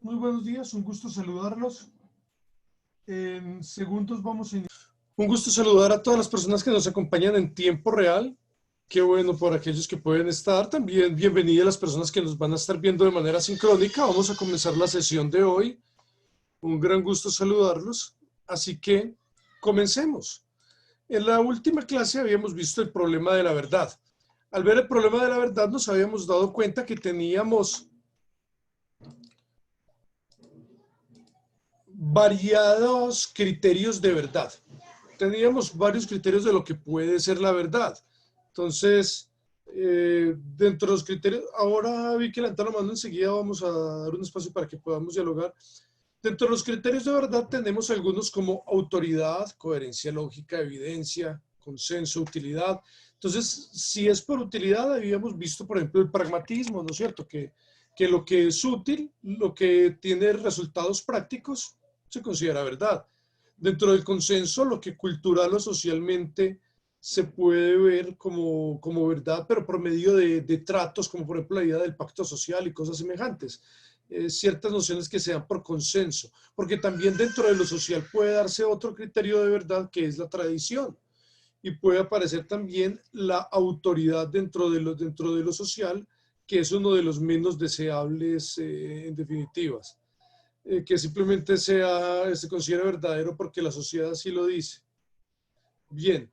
Muy buenos días, un gusto saludarlos. En segundos vamos a iniciar. Un gusto saludar a todas las personas que nos acompañan en tiempo real. Qué bueno por aquellos que pueden estar. También bienvenida a las personas que nos van a estar viendo de manera sincrónica. Vamos a comenzar la sesión de hoy. Un gran gusto saludarlos. Así que comencemos. En la última clase habíamos visto el problema de la verdad. Al ver el problema de la verdad nos habíamos dado cuenta que teníamos variados criterios de verdad. Teníamos varios criterios de lo que puede ser la verdad. Entonces, dentro de los criterios, ahora vi que levantar la mano, enseguida vamos a dar un espacio para que podamos dialogar. Dentro de los criterios de verdad tenemos algunos como autoridad, coherencia lógica, evidencia, consenso, utilidad. Entonces, si es por utilidad, habíamos visto, por ejemplo, el pragmatismo, ¿no es cierto? Que lo que es útil, lo que tiene resultados prácticos, se considera verdad. Dentro del consenso, lo que cultural o socialmente se puede ver como verdad, pero por medio de tratos, como por ejemplo la idea del pacto social y cosas semejantes. Ciertas nociones que se dan por consenso, porque también dentro de lo social puede darse otro criterio de verdad que es la tradición y puede aparecer también la autoridad dentro de lo social, que es uno de los menos deseables en definitivas. Que simplemente se considere verdadero porque la sociedad así lo dice. Bien,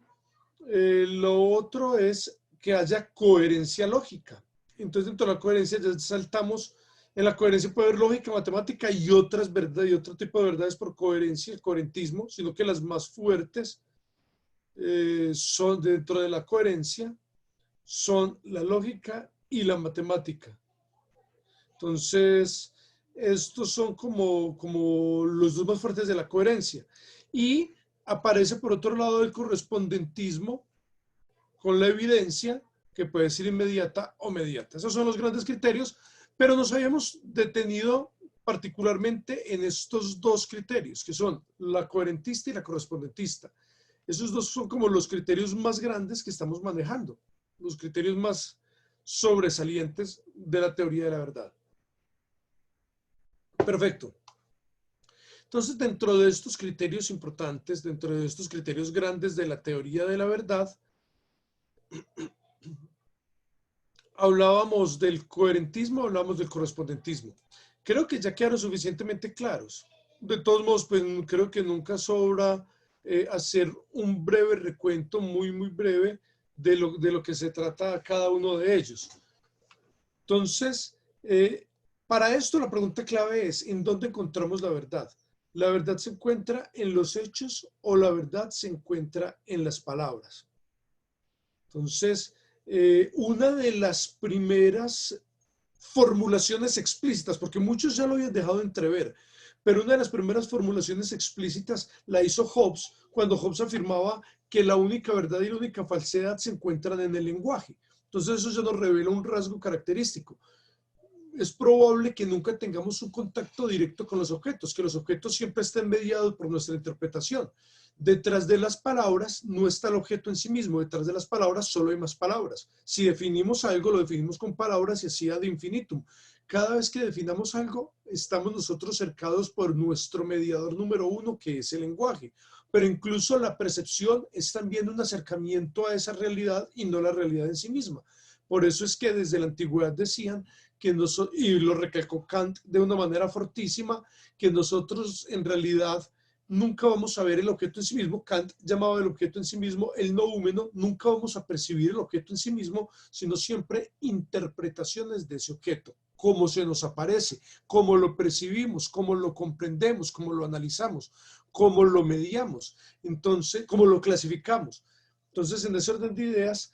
lo otro es que haya coherencia lógica. Entonces, dentro de la coherencia ya saltamos, en la coherencia puede haber lógica, matemática y otras verdades, y otro tipo de verdades por coherencia, el coherentismo, sino que las más fuertes son dentro de la coherencia, son la lógica y la matemática. Entonces, estos son como los dos más fuertes de la coherencia. Y aparece por otro lado el correspondentismo con la evidencia, que puede ser inmediata o mediata. Esos son los grandes criterios, pero nos habíamos detenido particularmente en estos dos criterios, que son la coherentista y la correspondentista. Esos dos son como los criterios más grandes que estamos manejando, los criterios más sobresalientes de la teoría de la verdad. Perfecto. Entonces, dentro de estos criterios importantes, dentro de estos criterios grandes de la teoría de la verdad, hablábamos del coherentismo, hablábamos del correspondentismo. Creo que ya quedaron suficientemente claros. De todos modos, pues creo que nunca sobra hacer un breve recuento, muy breve, de lo que se trata cada uno de ellos. Entonces, para esto la pregunta clave es, ¿en dónde encontramos la verdad? ¿La verdad se encuentra en los hechos o la verdad se encuentra en las palabras? Entonces, una de las primeras formulaciones explícitas, porque muchos ya lo habían dejado entrever, pero una de las primeras formulaciones explícitas la hizo Hobbes cuando Hobbes afirmaba que la única verdad y la única falsedad se encuentran en el lenguaje. Entonces eso ya nos revela un rasgo característico. Es probable que nunca tengamos un contacto directo con los objetos, que los objetos siempre estén mediados por nuestra interpretación. Detrás de las palabras no está el objeto en sí mismo, detrás de las palabras solo hay más palabras. Si definimos algo, lo definimos con palabras y así ad infinitum. Cada vez que definamos algo, estamos nosotros cercados por nuestro mediador número uno, que es el lenguaje. Pero incluso la percepción es también un acercamiento a esa realidad y no la realidad en sí misma. Por eso es que desde la antigüedad decían que y lo recalcó Kant de una manera fortísima, que nosotros en realidad nunca vamos a ver el objeto en sí mismo. Kant llamaba el objeto en sí mismo el noúmeno, nunca vamos a percibir el objeto en sí mismo, sino siempre interpretaciones de ese objeto, cómo se nos aparece, cómo lo percibimos, cómo lo comprendemos, cómo lo analizamos, cómo lo mediamos, entonces, cómo lo clasificamos. Entonces, en ese orden de ideas,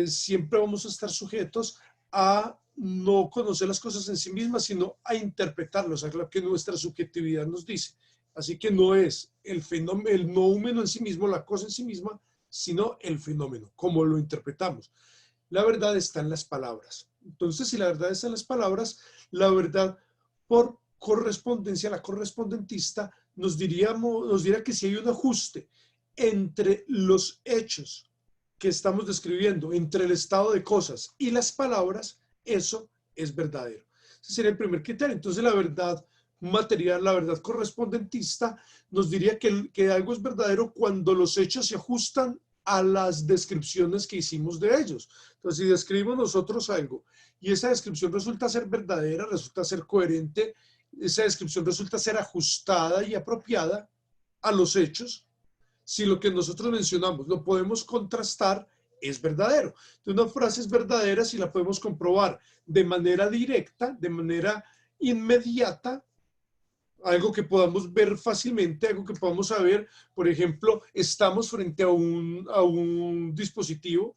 siempre vamos a estar sujetos a no conocer las cosas en sí mismas, sino a interpretarlas, a lo que nuestra subjetividad nos dice. Así que no es el fenómeno, el noúmeno en sí mismo, la cosa en sí misma, sino el fenómeno, como lo interpretamos. La verdad está en las palabras. Entonces, si la verdad está en las palabras, la verdad por correspondencia, la correspondentista nos diría que si hay un ajuste entre los hechos que estamos describiendo, entre el estado de cosas y las palabras, eso es verdadero. Ese sería el primer criterio. Entonces, la verdad material, la verdad correspondentista, nos diría que algo es verdadero cuando los hechos se ajustan a las descripciones que hicimos de ellos. Entonces, si describimos nosotros algo y esa descripción resulta ser verdadera, resulta ser coherente, esa descripción resulta ser ajustada y apropiada a los hechos, si lo que nosotros mencionamos lo podemos contrastar, es verdadero. Entonces, una frase es verdadera si la podemos comprobar de manera directa, de manera inmediata, algo que podamos ver fácilmente, algo que podamos saber. Por ejemplo, estamos frente a un dispositivo,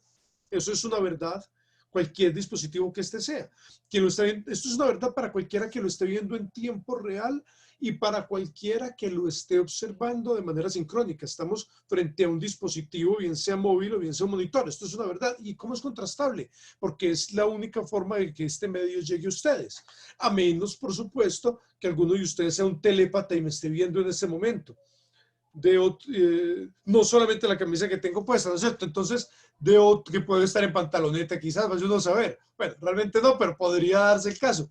eso es una verdad, cualquier dispositivo que este sea. Quien lo está viendo, esto es una verdad para cualquiera que lo esté viendo en tiempo real y para cualquiera que lo esté observando de manera sincrónica. Estamos frente a un dispositivo, bien sea móvil o bien sea un monitor. Esto es una verdad. ¿Y cómo es contrastable? Porque es la única forma de que este medio llegue a ustedes. A menos, por supuesto, que alguno de ustedes sea un telépata y me esté viendo en ese momento. No solamente la camisa que tengo puesta, ¿no es cierto? Entonces, de otro que puede estar en pantaloneta, quizás, vaya uno a saber. Bueno, realmente no, pero podría darse el caso.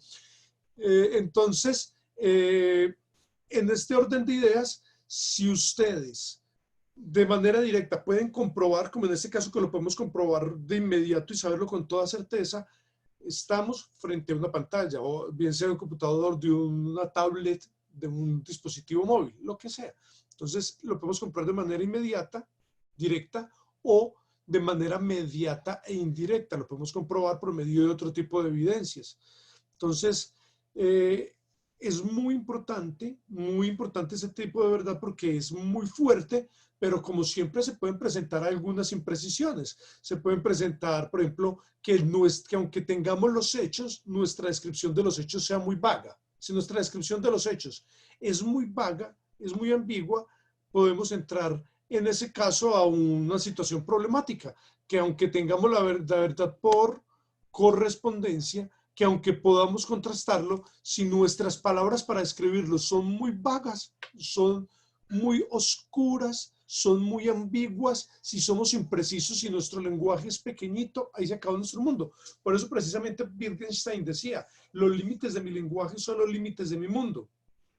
Entonces, en este orden de ideas, si ustedes de manera directa pueden comprobar, como en este caso que lo podemos comprobar de inmediato y saberlo con toda certeza, estamos frente a una pantalla, o bien sea un computador, de una tablet, de un dispositivo móvil, lo que sea. Entonces, lo podemos comprobar de manera inmediata, directa, o de manera mediata e indirecta. Lo podemos comprobar por medio de otro tipo de evidencias. Entonces, es muy importante ese tipo de verdad porque es muy fuerte, pero como siempre se pueden presentar algunas imprecisiones. Se pueden presentar, por ejemplo, que aunque tengamos los hechos, nuestra descripción de los hechos sea muy vaga. Si nuestra descripción de los hechos es muy vaga, es muy ambigua, podemos entrar en ese caso a una situación problemática, que aunque tengamos la verdad por correspondencia, que aunque podamos contrastarlo, si nuestras palabras para describirlo son muy vagas, son muy oscuras, son muy ambiguas, si somos imprecisos y nuestro lenguaje es pequeñito, ahí se acaba nuestro mundo. Por eso precisamente Wittgenstein decía, los límites de mi lenguaje son los límites de mi mundo,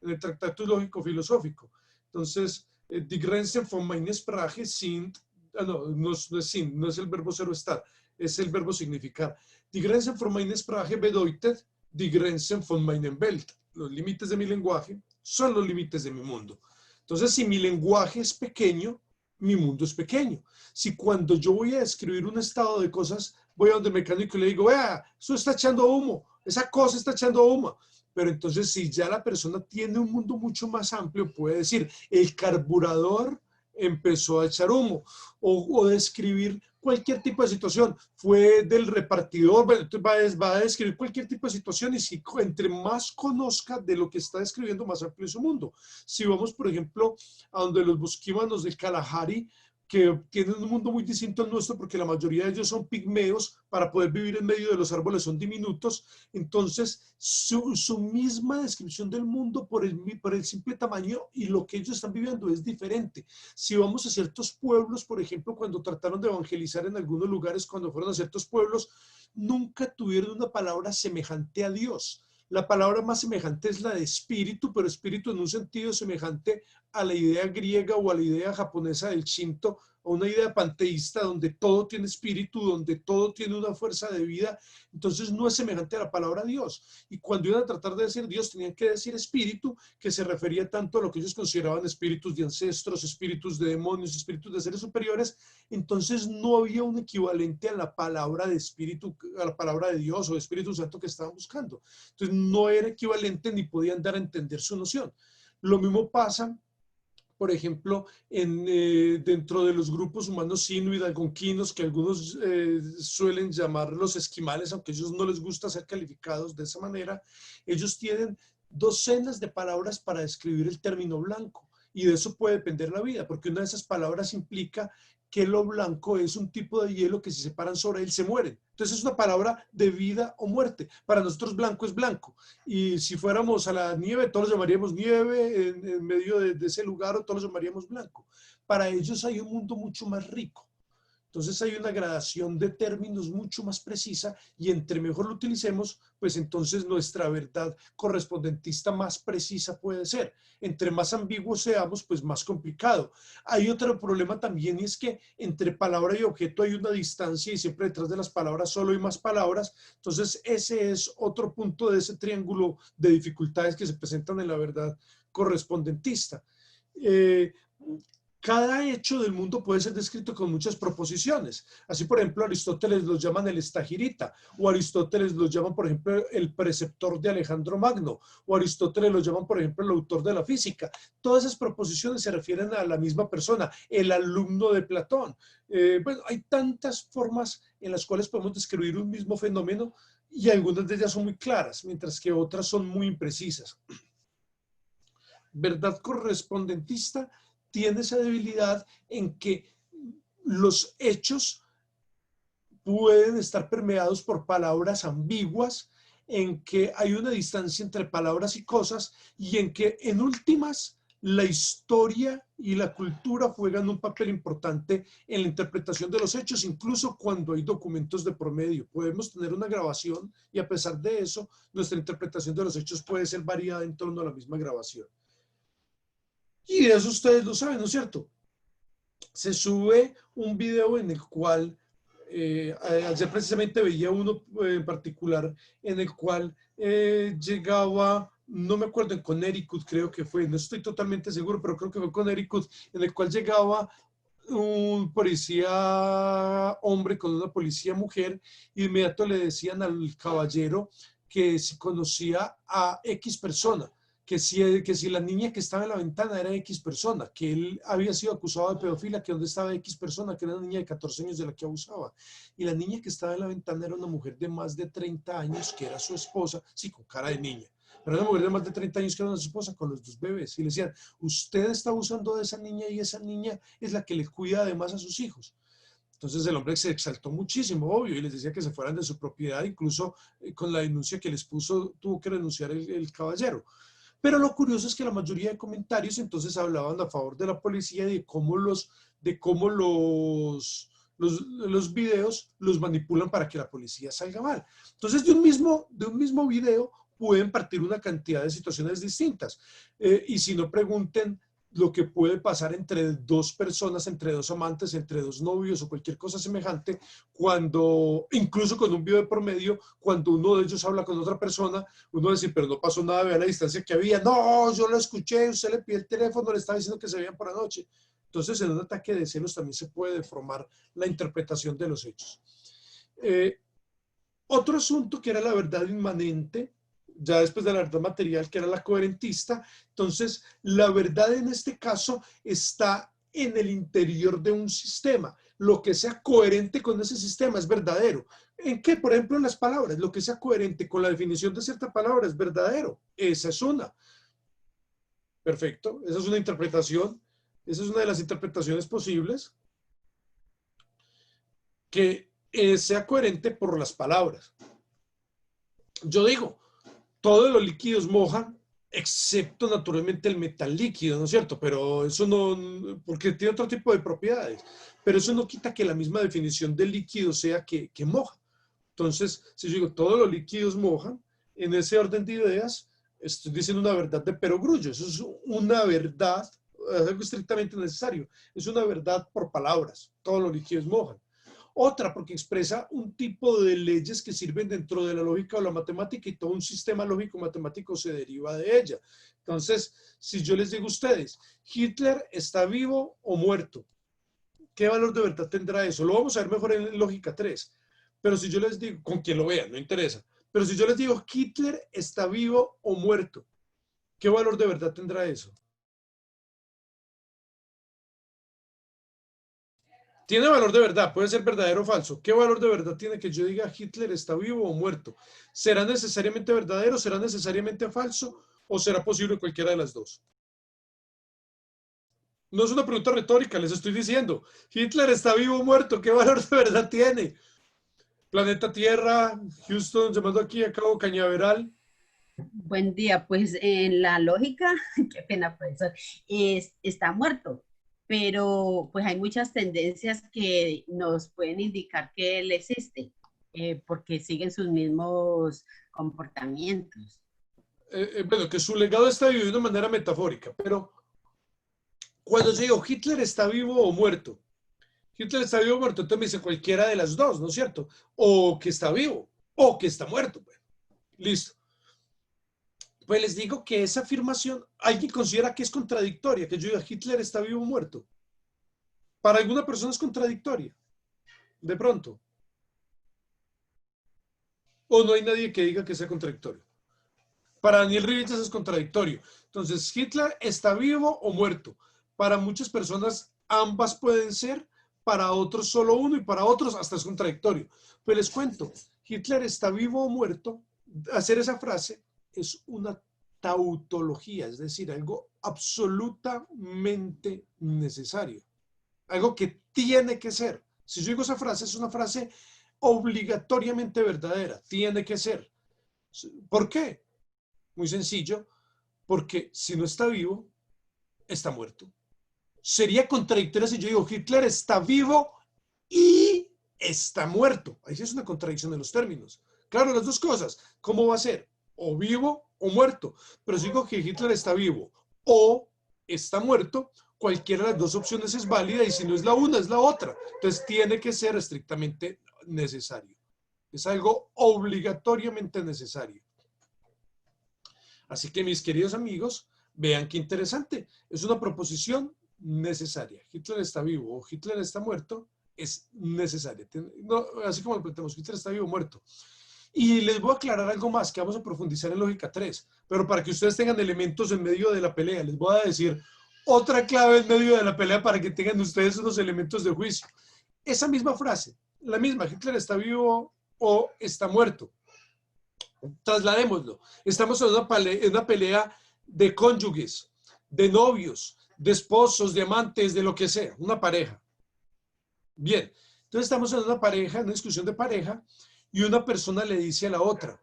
en el Tratado Lógico-Filosófico. Entonces, die Grenzen von meiner Sprache sind, no es el verbo ser o estar, es el verbo significar. Die Grenzen von meiner Sprache bedeutet die Grenzen von meiner Welt. Los límites de mi lenguaje son los límites de mi mundo. Entonces, si mi lenguaje es pequeño, mi mundo es pequeño. Si cuando yo voy a describir un estado de cosas, voy a donde el mecánico y le digo, vea, eso está echando humo, esa cosa está echando humo. Pero entonces, si ya la persona tiene un mundo mucho más amplio, puede decir, el carburador empezó a echar humo, o describir cualquier tipo de situación, fue del repartidor, va a describir cualquier tipo de situación, y si entre más conozca de lo que está describiendo, más amplio es su mundo. Si vamos, por ejemplo, a donde los bosquímanos del Kalahari, que tienen un mundo muy distinto al nuestro porque la mayoría de ellos son pigmeos, para poder vivir en medio de los árboles son diminutos, entonces su misma descripción del mundo por el simple tamaño y lo que ellos están viviendo es diferente. Si vamos a ciertos pueblos, por ejemplo, cuando trataron de evangelizar en algunos lugares, cuando fueron a ciertos pueblos, nunca tuvieron una palabra semejante a Dios. La palabra más semejante es la de espíritu, pero espíritu en un sentido semejante a la idea griega o a la idea japonesa del Shinto, a una idea panteísta donde todo tiene espíritu, donde todo tiene una fuerza de vida. Entonces no es semejante a la palabra Dios. Y cuando iban a tratar de decir Dios, tenían que decir espíritu, que se refería tanto a lo que ellos consideraban espíritus de ancestros, espíritus de demonios, espíritus de seres superiores. Entonces no había un equivalente a la palabra de espíritu, a la palabra de Dios o de Espíritu Santo que estaban buscando. Entonces no era equivalente ni podían dar a entender su noción. Lo mismo pasa, por ejemplo, dentro de los grupos humanos inuit, algonquinos, que algunos suelen llamar los esquimales, aunque a ellos no les gusta ser calificados de esa manera. Ellos tienen docenas de palabras para describir el término blanco, y de eso puede depender la vida, porque una de esas palabras implica que lo blanco es un tipo de hielo que si se paran sobre él se mueren. Entonces es una palabra de vida o muerte. Para nosotros blanco es blanco. Y si fuéramos a la nieve, todos lo llamaríamos nieve en medio de ese lugar, o todos lo llamaríamos blanco. Para ellos hay un mundo mucho más rico. Entonces hay una gradación de términos mucho más precisa y entre mejor lo utilicemos, pues entonces nuestra verdad correspondentista más precisa puede ser. Entre más ambiguos seamos, pues más complicado. Hay otro problema también y es que entre palabra y objeto hay una distancia y siempre detrás de las palabras solo hay más palabras. Entonces ese es otro punto de ese triángulo de dificultades que se presentan en la verdad correspondentista. Eh, Cada hecho del mundo puede ser descrito con muchas proposiciones. Así, por ejemplo, Aristóteles los llaman el estagirita, o Aristóteles los llaman, por ejemplo, el preceptor de Alejandro Magno, o Aristóteles los llaman, por ejemplo, el autor de la física. Todas esas proposiciones se refieren a la misma persona, el alumno de Platón. Bueno, hay tantas formas en las cuales podemos describir un mismo fenómeno y algunas de ellas son muy claras, mientras que otras son muy imprecisas. Verdad correspondentista tiene esa debilidad en que los hechos pueden estar permeados por palabras ambiguas, en que hay una distancia entre palabras y cosas y en que en últimas la historia y la cultura juegan un papel importante en la interpretación de los hechos, incluso cuando hay documentos de promedio. Podemos tener una grabación y a pesar de eso, nuestra interpretación de los hechos puede ser variada en torno a la misma grabación. Y eso ustedes lo saben, ¿no es cierto? Se sube un video en el cual, ayer precisamente veía uno en particular, en el cual llegaba, no me acuerdo, en Connecticut creo que fue, no estoy totalmente seguro, pero creo que fue Connecticut, en el cual llegaba un policía hombre con una policía mujer, y de inmediato le decían al caballero que si conocía a X persona, que si la niña que estaba en la ventana era X persona, que él había sido acusado de pedofilia, que dónde estaba X persona, que era una niña de 14 años de la que abusaba. Y la niña que estaba en la ventana era una mujer de más de 30 años, que era su esposa, sí, con cara de niña, pero era una mujer de más de 30 años que era su esposa con los dos bebés. Y le decían, usted está abusando de esa niña y esa niña es la que le cuida además a sus hijos. Entonces el hombre se exaltó muchísimo, obvio, y les decía que se fueran de su propiedad, incluso con la denuncia que les puso, tuvo que renunciar el caballero. Pero lo curioso es que la mayoría de comentarios entonces hablaban a favor de la policía y de cómo los videos los manipulan para que la policía salga mal. Entonces de un mismo video pueden partir una cantidad de situaciones distintas. Y si no, pregunten lo que puede pasar entre dos personas, entre dos amantes, entre dos novios o cualquier cosa semejante, cuando, incluso con un video de promedio, cuando uno de ellos habla con otra persona, uno dice, pero no pasó nada, vea la distancia que había. No, yo lo escuché, usted le pidió el teléfono, le estaba diciendo que se veían por la noche. Entonces, en un ataque de celos también se puede deformar la interpretación de los hechos. Eh, Otro asunto que era la verdad inmanente, ya después de la verdad material, que era la coherentista. Entonces, la verdad en este caso está en el interior de un sistema. Lo que sea coherente con ese sistema es verdadero. ¿En qué? Por ejemplo, en las palabras. Lo que sea coherente con la definición de cierta palabra es verdadero. Esa es una. Perfecto. Esa es una interpretación. Esa es una de las interpretaciones posibles. Que sea coherente por las palabras. Yo digo, todos los líquidos mojan, excepto naturalmente el metal líquido, ¿no es cierto? Pero eso no, porque tiene otro tipo de propiedades, pero eso no quita que la misma definición de líquido sea que moja. Entonces, si yo digo todos los líquidos mojan, en ese orden de ideas, estoy diciendo una verdad de perogrullo. Eso es una verdad, algo estrictamente necesario. Es una verdad por palabras. Todos los líquidos mojan. Otra, porque expresa un tipo de leyes que sirven dentro de la lógica o la matemática y todo un sistema lógico-matemático se deriva de ella. Entonces, si yo les digo a ustedes, Hitler está vivo o muerto, ¿qué valor de verdad tendrá eso? Lo vamos a ver mejor en lógica 3. Pero si yo les digo, con quien lo vean, no interesa. Pero si yo les digo, Hitler está vivo o muerto, ¿qué valor de verdad tendrá eso? Tiene valor de verdad, puede ser verdadero o falso. ¿Qué valor de verdad tiene que yo diga Hitler está vivo o muerto? ¿Será necesariamente verdadero? ¿Será necesariamente falso? ¿O será posible cualquiera de las dos? No es una pregunta retórica, les estoy diciendo. Hitler está vivo o muerto, ¿qué valor de verdad tiene? Planeta Tierra, Houston, llamando aquí a Cabo Cañaveral. Buen día, pues en la lógica, qué pena por eso, está muerto. pero pues hay muchas tendencias que nos pueden indicar que él existe, porque siguen sus mismos comportamientos. Bueno, que su legado está vivo de una manera metafórica, pero cuando yo digo Hitler está vivo o muerto, Hitler está vivo o muerto, entonces me dice cualquiera de las dos, ¿no es cierto? O que está vivo, o que está muerto. Pues. Listo. Pues les digo que esa afirmación, alguien considera que es contradictoria, que yo diga Hitler está vivo o muerto. Para alguna persona es contradictoria, de pronto. O no hay nadie que diga que sea contradictorio. Para Daniel Rivitas es contradictorio. Entonces, Hitler está vivo o muerto. Para muchas personas ambas pueden ser, para otros solo uno y para otros hasta es contradictorio. Pero les cuento, Hitler está vivo o muerto, hacer esa frase es una tautología, es decir, algo absolutamente necesario. Algo que tiene que ser. Si yo digo esa frase, es una frase obligatoriamente verdadera. Tiene que ser. ¿Por qué? Muy sencillo. Porque si no está vivo, está muerto. Sería contradictorio si yo digo Hitler está vivo y está muerto. Ahí sí es una contradicción de los términos. Claro, las dos cosas. ¿Cómo va a ser? O vivo o muerto. Pero si digo que Hitler está vivo o está muerto, cualquiera de las dos opciones es válida y si no es la una, es la otra. Entonces tiene que ser estrictamente necesario. Es algo obligatoriamente necesario. Así que mis queridos amigos, vean qué interesante. Es una proposición necesaria. Hitler está vivo o Hitler está muerto, es necesaria. No, así como lo planteamos, Hitler está vivo o muerto. Y les voy a aclarar algo más que vamos a profundizar en lógica 3, pero para que ustedes tengan elementos en medio de la pelea, les voy a decir otra clave en medio de la pelea para que tengan ustedes unos elementos de juicio. Esa misma frase, la misma, Hitler está vivo o está muerto. Trasladémoslo. Estamos en una pelea de cónyuges, de novios, de esposos, de amantes, de lo que sea, una pareja. Bien, entonces estamos en una pareja, en una discusión de pareja, y una persona le dice a la otra,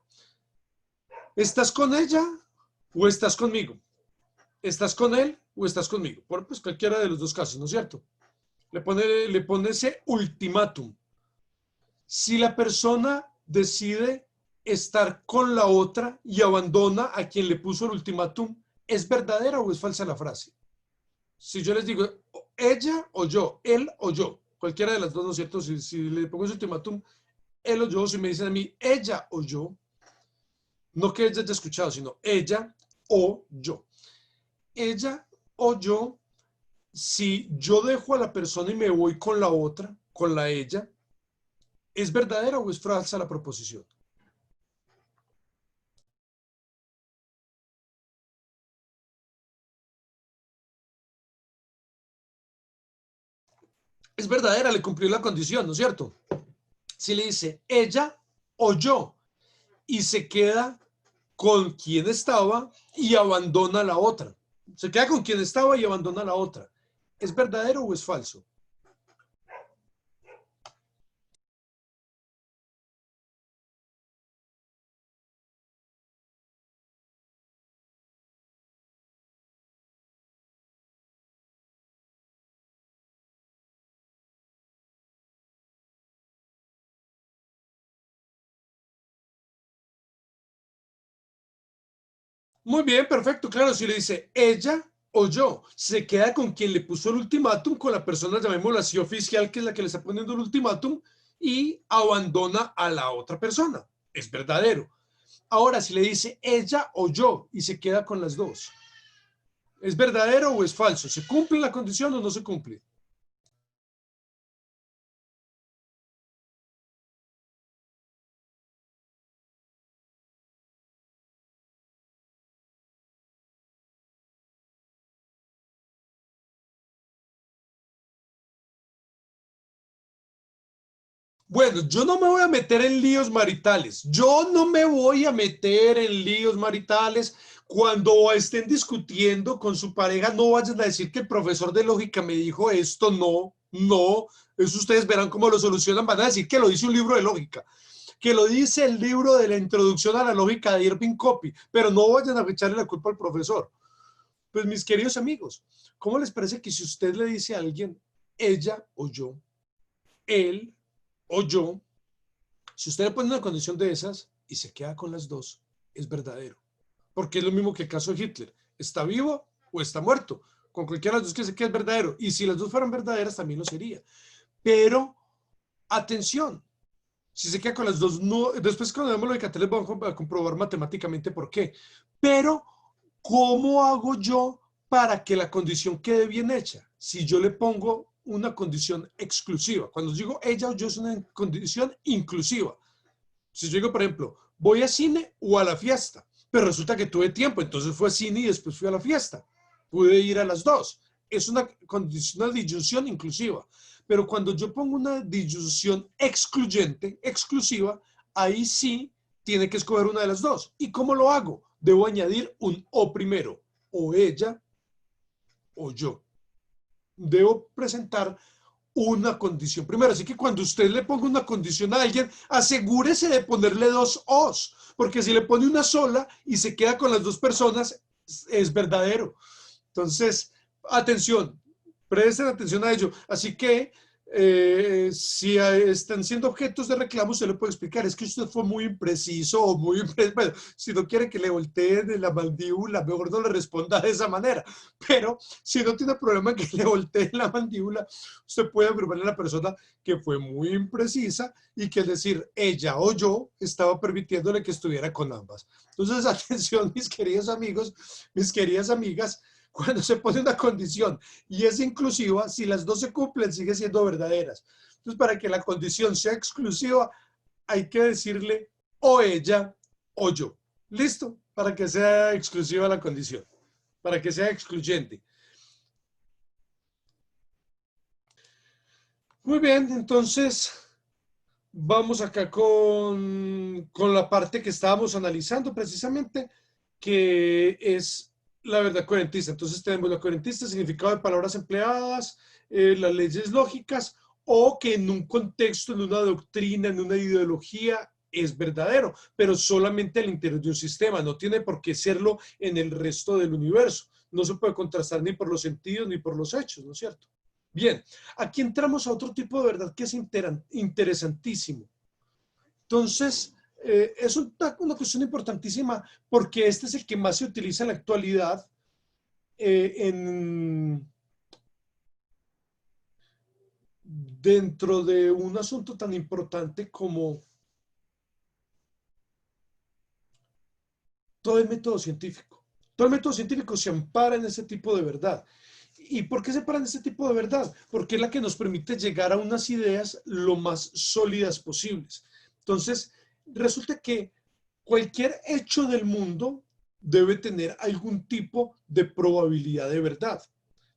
¿estás con ella o estás conmigo? ¿Estás con él o estás conmigo? Por pues cualquiera de los dos casos, ¿no es cierto? Le pone ese ultimátum. Si la persona decide estar con la otra y abandona a quien le puso el ultimátum, ¿es verdadera o es falsa la frase? Si yo les digo, ella o yo, él o yo, cualquiera de las dos, ¿no es cierto? Si le pongo ese ultimátum, él o yo, si me dicen a mí, ella o yo, no que ella haya escuchado, sino ella o yo. Ella o yo, si yo dejo a la persona y me voy con la otra, con la ella, ¿es verdadera o es falsa la proposición? Es verdadera, le cumplió la condición, ¿no es cierto? Si le dice ella o yo y se queda con quien estaba y abandona a la otra. Se queda con quien estaba y abandona a la otra. ¿Es verdadero o es falso? Muy bien, perfecto. Claro, si le dice ella o yo, se queda con quien le puso el ultimátum, con la persona, llamémosla así, oficial, que es la que le está poniendo el ultimátum, y abandona a la otra persona. Es verdadero. Ahora, si le dice ella o yo y se queda con las dos, ¿es verdadero o es falso? ¿Se cumple la condición o no se cumple? Bueno, yo no me voy a meter en líos maritales. Yo no me voy a meter en líos maritales. Cuando estén discutiendo con su pareja, no vayan a decir que el profesor de lógica me dijo esto. No, no. Eso ustedes verán cómo lo solucionan. Van a decir que lo dice un libro de lógica, que lo dice el libro de la introducción a la lógica de Irving Copy, pero no vayan a echarle la culpa al profesor. Pues mis queridos amigos, ¿cómo les parece que si usted le dice a alguien, ella o yo, él o yo, si usted le pone una condición de esas y se queda con las dos, es verdadero? Porque es lo mismo que el caso de Hitler. ¿Está vivo o está muerto? Con cualquiera de las dos que se quede es verdadero. Y si las dos fueran verdaderas, también lo sería. Pero, atención, si se queda con las dos, no, después cuando vemos lo de Cattell vamos a comprobar matemáticamente por qué. Pero, ¿cómo hago yo para que la condición quede bien hecha? Si yo le pongo una condición exclusiva. Cuando digo ella o yo es una condición inclusiva. Si yo digo, por ejemplo, voy a cine o a la fiesta, pero resulta que tuve tiempo, entonces fue a cine y después fui a la fiesta. Pude ir a las dos. Es una disyunción inclusiva. Pero cuando yo pongo una disyunción excluyente, exclusiva, ahí sí tiene que escoger una de las dos. ¿Y cómo lo hago? Debo añadir un o primero, o ella o yo. Debo presentar una condición primero. Así que cuando usted le ponga una condición a alguien, asegúrese de ponerle dos os, porque si le pone una sola y se queda con las dos personas, es verdadero. Entonces, atención, presten atención a ello. Así que si están siendo objetos de reclamo, usted le puede explicar, es que usted fue muy impreciso o muy impreciso. Bueno, si no quiere que le volteen la mandíbula, mejor no le responda de esa manera. Pero si no tiene problema en que le volteen la mandíbula, usted puede afirmarle a la persona que fue muy imprecisa y que es decir, ella o yo estaba permitiéndole que estuviera con ambas. Entonces, atención, mis queridos amigos, mis queridas amigas, cuando se pone una condición y es inclusiva, si las dos se cumplen, sigue siendo verdaderas. Entonces, para que la condición sea exclusiva, hay que decirle o ella o yo. ¿Listo? Para que sea exclusiva la condición, para que sea excluyente. Muy bien, entonces vamos acá con la parte que estábamos analizando precisamente, que es la verdad coherentista. Entonces tenemos la coherentista, significado de palabras empleadas, las leyes lógicas, o que en un contexto, en una doctrina, en una ideología, es verdadero, pero solamente al interior de un sistema, no tiene por qué serlo en el resto del universo. No se puede contrastar ni por los sentidos ni por los hechos, ¿no es cierto? Bien, aquí entramos a otro tipo de verdad que es interesantísimo. Entonces, es una cuestión importantísima porque este es el que más se utiliza en la actualidad dentro de un asunto tan importante como todo el método científico. Todo el método científico se ampara en ese tipo de verdad. ¿Y por qué se ampara en ese tipo de verdad? Porque es la que nos permite llegar a unas ideas lo más sólidas posibles. Entonces, resulta que cualquier hecho del mundo debe tener algún tipo de probabilidad de verdad.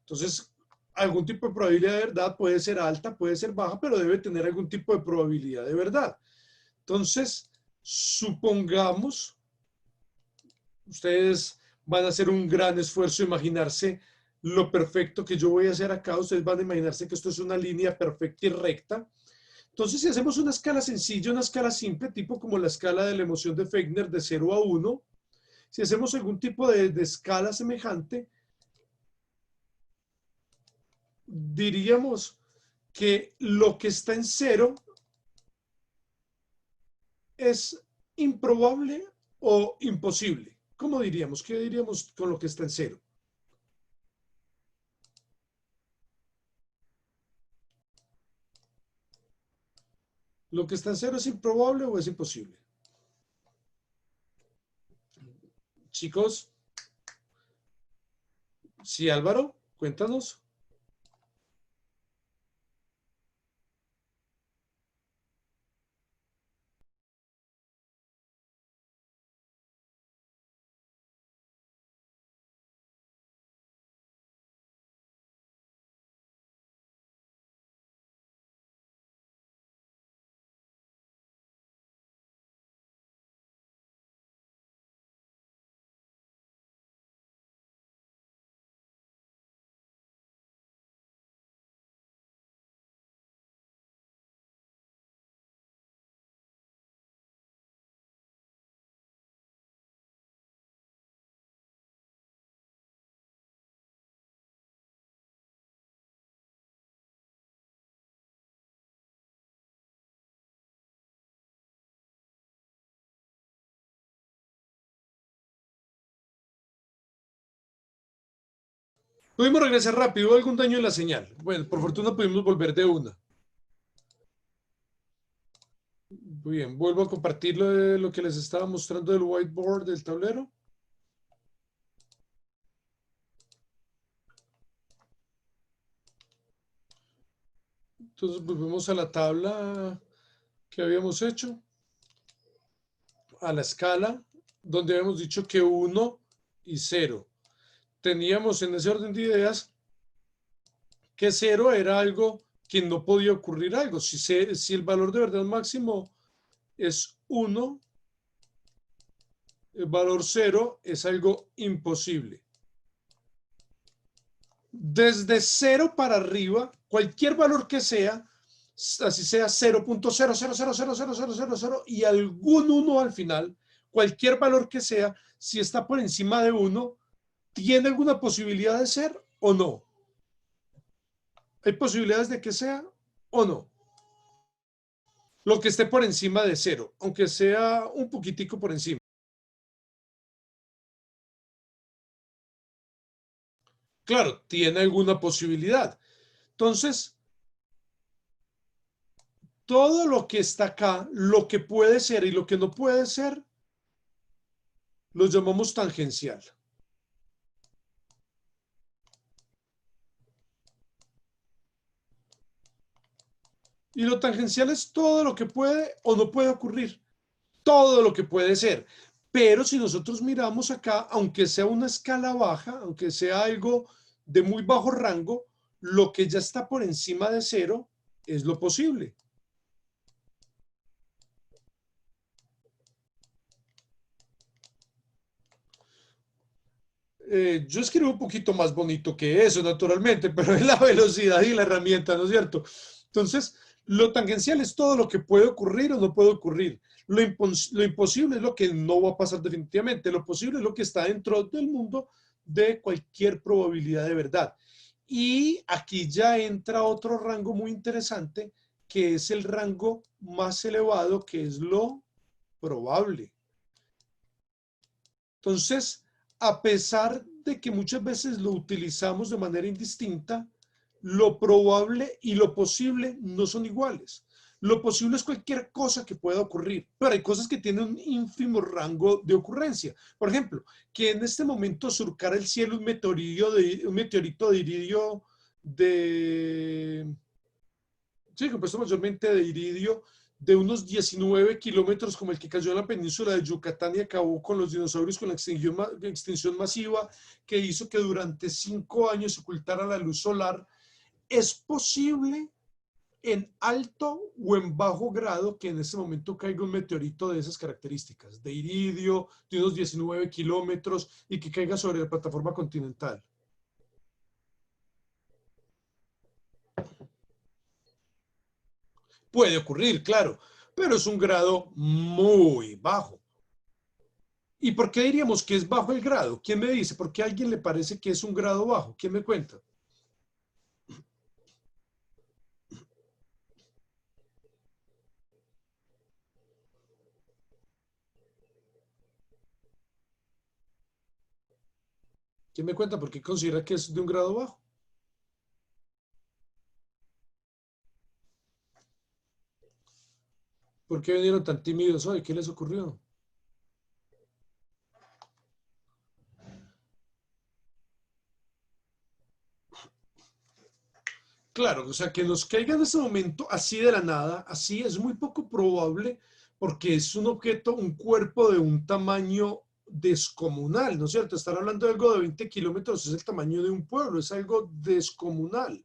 Entonces, algún tipo de probabilidad de verdad puede ser alta, puede ser baja, pero debe tener algún tipo de probabilidad de verdad. Entonces, supongamos ustedes van a hacer un gran esfuerzo de imaginarse lo perfecto que yo voy a hacer acá. Ustedes van a imaginarse que esto es una línea perfecta y recta. Entonces, si hacemos una escala sencilla, una escala simple, tipo como la escala de la emoción de Fechner de 0 a 1, si hacemos algún tipo de escala semejante, diríamos que lo que está en 0 es improbable o imposible. ¿Cómo diríamos? ¿Qué diríamos con lo que está en 0? ¿Lo que está en 0 es improbable o es imposible? Chicos, sí, Álvaro, cuéntanos. Pudimos regresar rápido, ¿hubo algún daño en la señal? Bueno, por fortuna pudimos volver de una. Muy bien, vuelvo a compartir lo que les estaba mostrando del whiteboard del tablero. Entonces volvemos a la tabla que habíamos hecho, a la escala, donde habíamos dicho que 1 y 0. Teníamos en ese orden de ideas que 0 era algo que no podía ocurrir algo. Si el valor de verdad máximo es 1, el valor 0 es algo imposible. Desde 0 para arriba, cualquier valor que sea, así sea 0.0000000 y algún 1 al final, cualquier valor que sea, si está por encima de 1, ¿tiene alguna posibilidad de ser o no? ¿Hay posibilidades de que sea o no? Lo que esté por encima de 0, aunque sea un poquitico por encima. Claro, tiene alguna posibilidad. Entonces, todo lo que está acá, lo que puede ser y lo que no puede ser, lo llamamos tangencial. Y lo tangencial es todo lo que puede o no puede ocurrir, todo lo que puede ser. Pero si nosotros miramos acá, aunque sea una escala baja, aunque sea algo de muy bajo rango, lo que ya está por encima de 0 es lo posible. Yo escribo un poquito más bonito que eso, naturalmente, pero es la velocidad y la herramienta, ¿no es cierto? Entonces, lo tangencial es todo lo que puede ocurrir o no puede ocurrir. Lo imposible es lo que no va a pasar definitivamente. Lo posible es lo que está dentro del mundo de cualquier probabilidad de verdad. Y aquí ya entra otro rango muy interesante, que es el rango más elevado, que es lo probable. Entonces, a pesar de que muchas veces lo utilizamos de manera indistinta, lo probable y lo posible no son iguales. Lo posible es cualquier cosa que pueda ocurrir, pero hay cosas que tienen un ínfimo rango de ocurrencia. Por ejemplo, que en este momento surcara el cielo un meteorito de iridio sí, compuesto mayormente de iridio, de unos 19 kilómetros, como el que cayó en la península de Yucatán y acabó con los dinosaurios con la extinción masiva, que hizo que durante 5 años se ocultara la luz solar. Es posible en alto o en bajo grado que en este momento caiga un meteorito de esas características, de iridio, de unos 19 kilómetros y que caiga sobre la plataforma continental. Puede ocurrir, claro, pero es un grado muy bajo. ¿Y por qué diríamos que es bajo el grado? ¿Quién me dice? ¿Por qué a alguien le parece que es un grado bajo? ¿Quién me cuenta? ¿Quién me cuenta por qué considera que es de un grado bajo? ¿Por qué vinieron tan tímidos hoy? ¿Qué les ocurrió? Claro, o sea, que nos caiga en ese momento así de la nada, así es muy poco probable porque es un objeto, un cuerpo de un tamaño descomunal, ¿no es cierto? Estar hablando de algo de 20 kilómetros es el tamaño de un pueblo, es algo descomunal.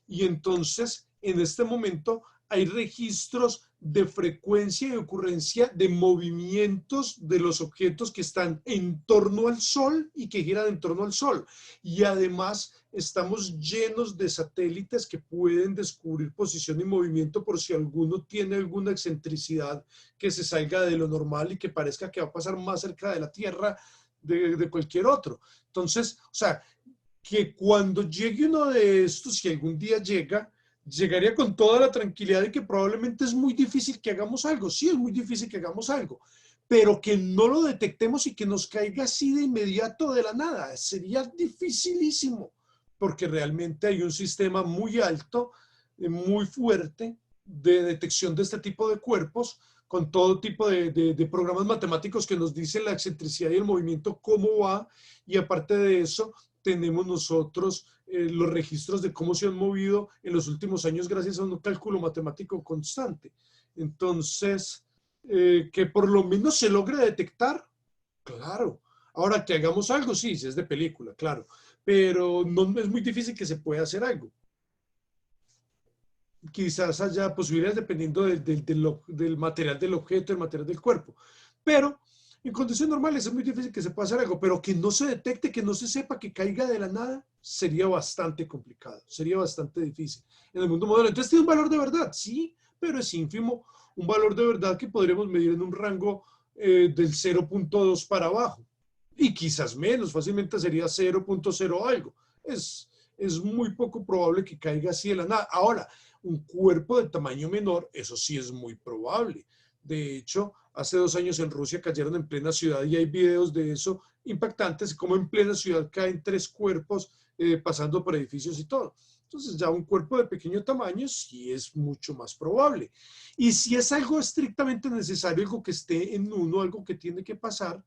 Y entonces, en este momento, hay registros de frecuencia y ocurrencia de movimientos de los objetos que están en torno al Sol y que giran en torno al Sol. Y además estamos llenos de satélites que pueden descubrir posición y movimiento por si alguno tiene alguna excentricidad que se salga de lo normal y que parezca que va a pasar más cerca de la Tierra de cualquier otro. Entonces, o sea, que cuando llegue uno de estos, si algún día llega, llegaría con toda la tranquilidad de que probablemente es muy difícil que hagamos algo. Sí, es muy difícil que hagamos algo, pero que no lo detectemos y que nos caiga así de inmediato de la nada. Sería dificilísimo, porque realmente hay un sistema muy alto, muy fuerte de detección de este tipo de cuerpos, con todo tipo de programas matemáticos que nos dicen la excentricidad y el movimiento, cómo va, y aparte de eso, tenemos nosotros los registros de cómo se han movido en los últimos años gracias a un cálculo matemático constante. Entonces, que por lo menos se logre detectar, claro. Ahora que hagamos algo, sí, si es de película, claro, pero no es muy difícil que se pueda hacer algo. Quizás haya posibilidades dependiendo del material del objeto, del material del cuerpo. Pero en condiciones normales es muy difícil que se pueda hacer algo, pero que no se detecte, que no se sepa, que caiga de la nada, sería bastante complicado, sería bastante difícil. En el mundo moderno, entonces tiene un valor de verdad, sí, pero es ínfimo, un valor de verdad que podríamos medir en un rango del 0.2 para abajo. Y quizás menos, fácilmente sería 0.0 algo. Es muy poco probable que caiga así de la nada. Ahora, un cuerpo de tamaño menor, eso sí es muy probable. De hecho, hace 2 años en Rusia cayeron en plena ciudad y hay videos de eso impactantes, como en plena ciudad caen 3 cuerpos pasando por edificios y todo. Entonces ya un cuerpo de pequeño tamaño sí es mucho más probable. Y si es algo estrictamente necesario, algo que esté en uno, algo que tiene que pasar,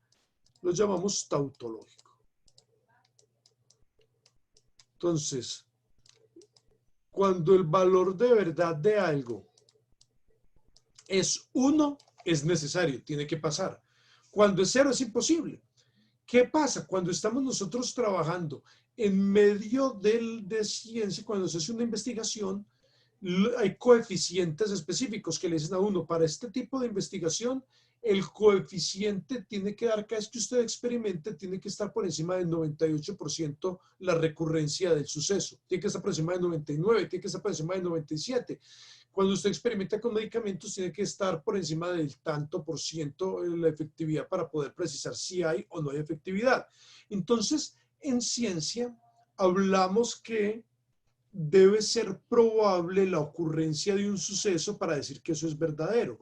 lo llamamos tautológico. Entonces, cuando el valor de verdad de algo es 1, es necesario, tiene que pasar. Cuando es 0, es imposible. ¿Qué pasa? Cuando estamos nosotros trabajando en medio de ciencia, cuando se hace una investigación, hay coeficientes específicos que le dicen a uno, para este tipo de investigación, el coeficiente tiene que dar, cada vez que usted experimente, tiene que estar por encima del 98% la recurrencia del suceso. Tiene que estar por encima del 99%, tiene que estar por encima del 97%. Cuando usted experimenta con medicamentos, tiene que estar por encima del tanto por ciento la efectividad para poder precisar si hay o no hay efectividad. Entonces, en ciencia, hablamos que debe ser probable la ocurrencia de un suceso para decir que eso es verdadero.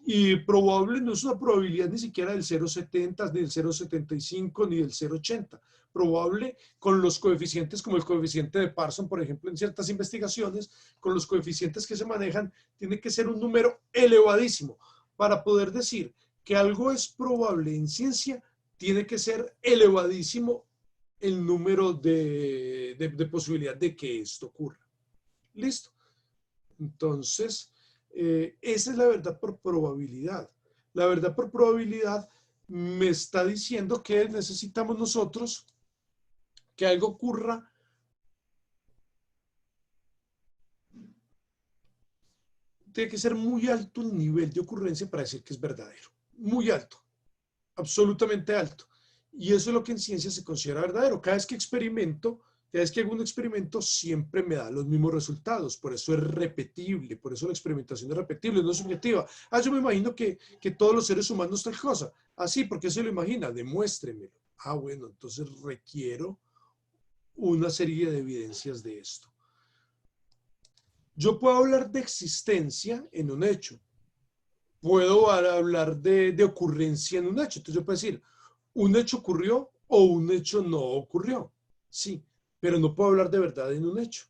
Y probable no es una probabilidad ni siquiera del 0,70, ni del 0,75, ni del 0,80. Probable con los coeficientes como el coeficiente de Parson, por ejemplo, en ciertas investigaciones, con los coeficientes que se manejan, tiene que ser un número elevadísimo. Para poder decir que algo es probable en ciencia, tiene que ser elevadísimo el número de posibilidad de que esto ocurra. ¿Listo? Entonces, esa es la verdad por probabilidad. La verdad por probabilidad me está diciendo que necesitamos nosotros que algo ocurra tiene que ser muy alto el nivel de ocurrencia para decir que es verdadero. Muy alto, absolutamente alto. Y eso es lo que en ciencia se considera verdadero. Cada vez que experimento, cada vez que hago un experimento, siempre me da los mismos resultados. Por eso es repetible, por eso la experimentación es repetible, no es subjetiva. Yo me imagino que todos los seres humanos tal cosa. Sí, ¿por qué se lo imagina? Demuéstremelo. Bueno, entonces requiero una serie de evidencias de esto. Yo puedo hablar de existencia en un hecho. Puedo hablar de ocurrencia en un hecho. Entonces yo puedo decir, un hecho ocurrió o un hecho no ocurrió. Sí, pero no puedo hablar de verdad en un hecho.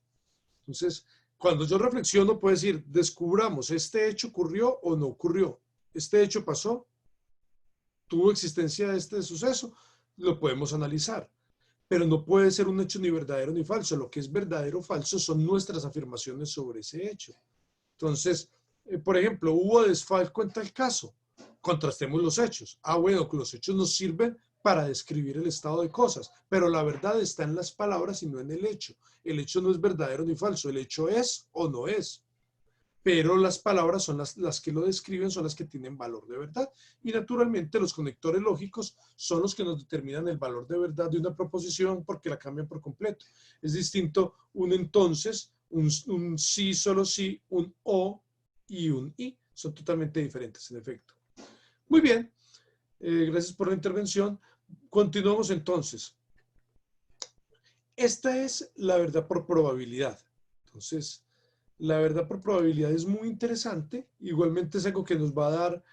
Entonces, cuando yo reflexiono, puedo decir, descubramos, ¿este hecho ocurrió o no ocurrió? ¿Este hecho pasó? ¿Tuvo existencia este suceso? Lo podemos analizar. Pero no puede ser un hecho ni verdadero ni falso. Lo que es verdadero o falso son nuestras afirmaciones sobre ese hecho. Entonces, por ejemplo, hubo desfalco en tal caso. Contrastemos los hechos. Bueno, que los hechos nos sirven para describir el estado de cosas, pero la verdad está en las palabras y no en el hecho. El hecho no es verdadero ni falso, el hecho es o no es. Pero las palabras son las que lo describen, son las que tienen valor de verdad. Y naturalmente los conectores lógicos son los que nos determinan el valor de verdad de una proposición porque la cambian por completo. Es distinto un entonces, un sí, solo sí, un o y un y. Son totalmente diferentes en efecto. Muy bien, gracias por la intervención. Continuamos entonces. Esta es la verdad por probabilidad. Entonces, la verdad por probabilidad es muy interesante. Igualmente es algo que nos va a dar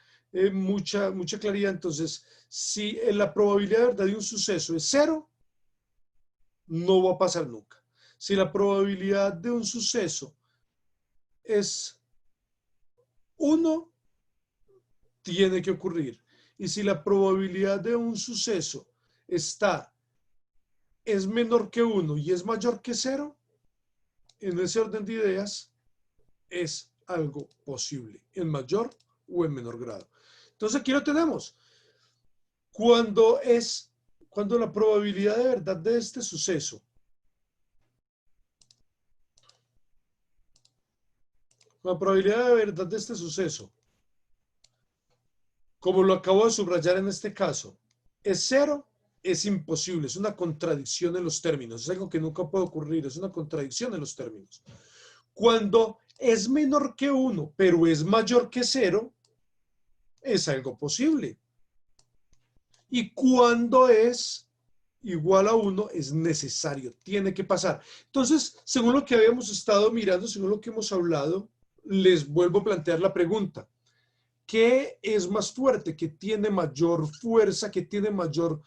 mucha claridad. Entonces, si la probabilidad de verdad de un suceso es 0, no va a pasar nunca. Si la probabilidad de un suceso es 1, tiene que ocurrir. Y si la probabilidad de un suceso es menor que 1 y es mayor que 0, en ese orden de ideas es algo posible, en mayor o en menor grado. Entonces aquí lo tenemos. Cuando la probabilidad de verdad de este suceso, la probabilidad de verdad de este suceso, como lo acabo de subrayar en este caso, es 0, es imposible, es una contradicción en los términos, es algo que nunca puede ocurrir, es una contradicción en los términos. Cuando es menor que 1, pero es mayor que 0, es algo posible. Y cuando es igual a 1, es necesario, tiene que pasar. Entonces, según lo que habíamos estado mirando, según lo que hemos hablado, les vuelvo a plantear la pregunta. ¿Qué es más fuerte? ¿Qué tiene mayor fuerza? ¿Qué tiene mayor...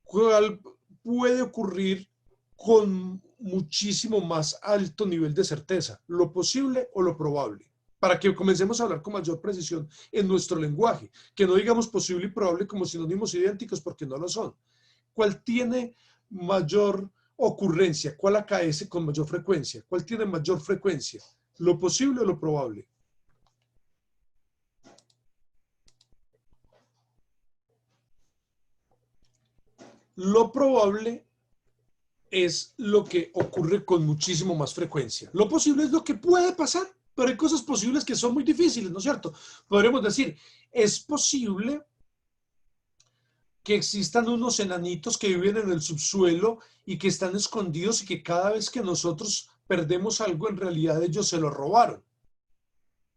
¿cuál puede ocurrir con muchísimo más alto nivel de certeza? ¿Lo posible o lo probable? Para que comencemos a hablar con mayor precisión en nuestro lenguaje, que no digamos posible y probable como sinónimos idénticos porque no lo son. ¿Cuál tiene mayor ocurrencia? ¿Cuál acaece con mayor frecuencia? ¿Cuál tiene mayor frecuencia? ¿Lo posible o lo probable? Lo probable es lo que ocurre con muchísimo más frecuencia. Lo posible es lo que puede pasar, pero hay cosas posibles que son muy difíciles, ¿no es cierto? Podríamos decir, es posible que existan unos enanitos que viven en el subsuelo y que están escondidos y que cada vez que nosotros perdemos algo, en realidad ellos se lo robaron.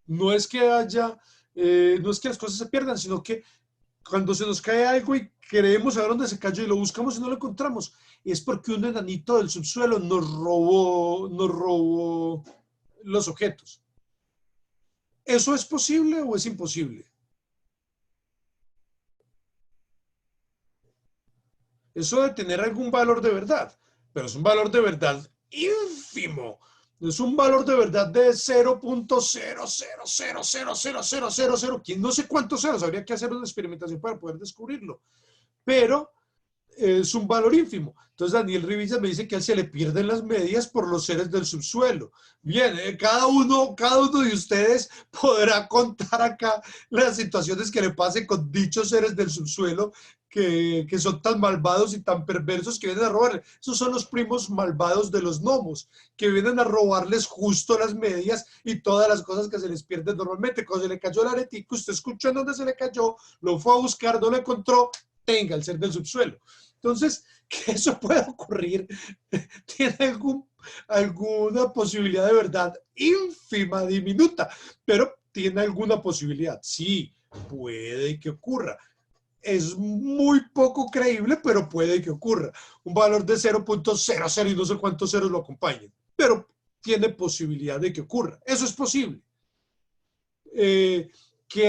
No es que no es que las cosas se pierdan, sino que cuando se nos cae algo y queremos saber dónde se cayó y lo buscamos y no lo encontramos, es porque un enanito del subsuelo nos robó los objetos. ¿Eso es posible o es imposible? Eso debe tener algún valor de verdad, pero es un valor de verdad ínfimo. Es un valor de verdad de 0.000000000. ¿Quién no sé cuántos ceros? Habría que hacer una experimentación para poder descubrirlo. Pero es un valor ínfimo. Entonces Daniel Rivilla me dice que a él se le pierden las medias por los seres del subsuelo. Bien, cada uno de ustedes podrá contar acá las situaciones que le pasen con dichos seres del subsuelo que son tan malvados y tan perversos que vienen a robarle. Esos son los primos malvados de los gnomos, que vienen a robarles justo las medias y todas las cosas que se les pierden normalmente. Cuando se le cayó el aretico, usted escuchó en dónde se le cayó, lo fue a buscar, no lo encontró, tenga el ser del subsuelo. Entonces, que eso pueda ocurrir, tiene alguna posibilidad de verdad ínfima, diminuta, pero tiene alguna posibilidad. Sí, puede que ocurra. Es muy poco creíble, pero puede que ocurra. Un valor de 0.00 y no sé cuántos ceros lo acompañen, pero tiene posibilidad de que ocurra. Eso es posible. Que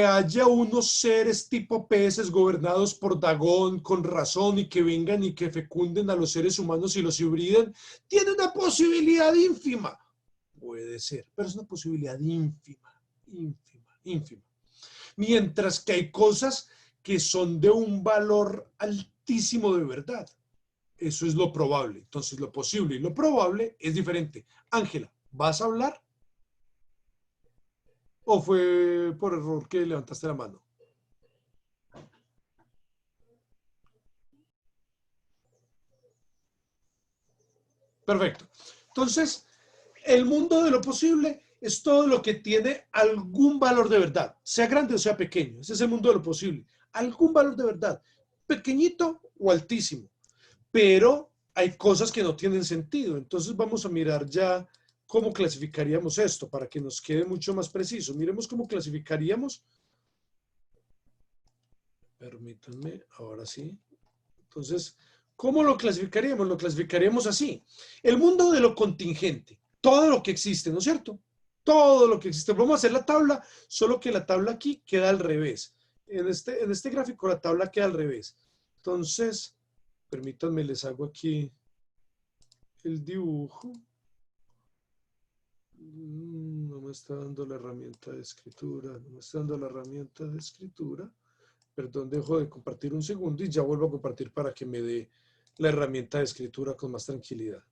haya unos seres tipo peces gobernados por Dagón con razón y que vengan y que fecunden a los seres humanos y los hibriden, tiene una posibilidad ínfima. Puede ser, pero es una posibilidad ínfima, ínfima, ínfima. Mientras que hay cosas que son de un valor altísimo de verdad. Eso es lo probable. Entonces, lo posible y lo probable es diferente. Ángela, ¿vas a hablar? ¿O fue por error que levantaste la mano? Perfecto. Entonces, el mundo de lo posible es todo lo que tiene algún valor de verdad, sea grande o sea pequeño. Ese es el mundo de lo posible. Algún valor de verdad, pequeñito o altísimo. Pero hay cosas que no tienen sentido. Entonces vamos a mirar ya cómo clasificaríamos esto para que nos quede mucho más preciso. Miremos cómo clasificaríamos. Permítanme, ahora sí. Entonces, ¿cómo lo clasificaríamos? Lo clasificaríamos así. El mundo de lo contingente, todo lo que existe, ¿no es cierto? Todo lo que existe. Vamos a hacer la tabla, solo que la tabla aquí queda al revés. En este gráfico la tabla queda al revés. Entonces, permítanme, les hago aquí el dibujo. No me está dando la herramienta de escritura. No me está dando la herramienta de escritura. Perdón, dejo de compartir un segundo y ya vuelvo a compartir para que me dé la herramienta de escritura con más tranquilidad.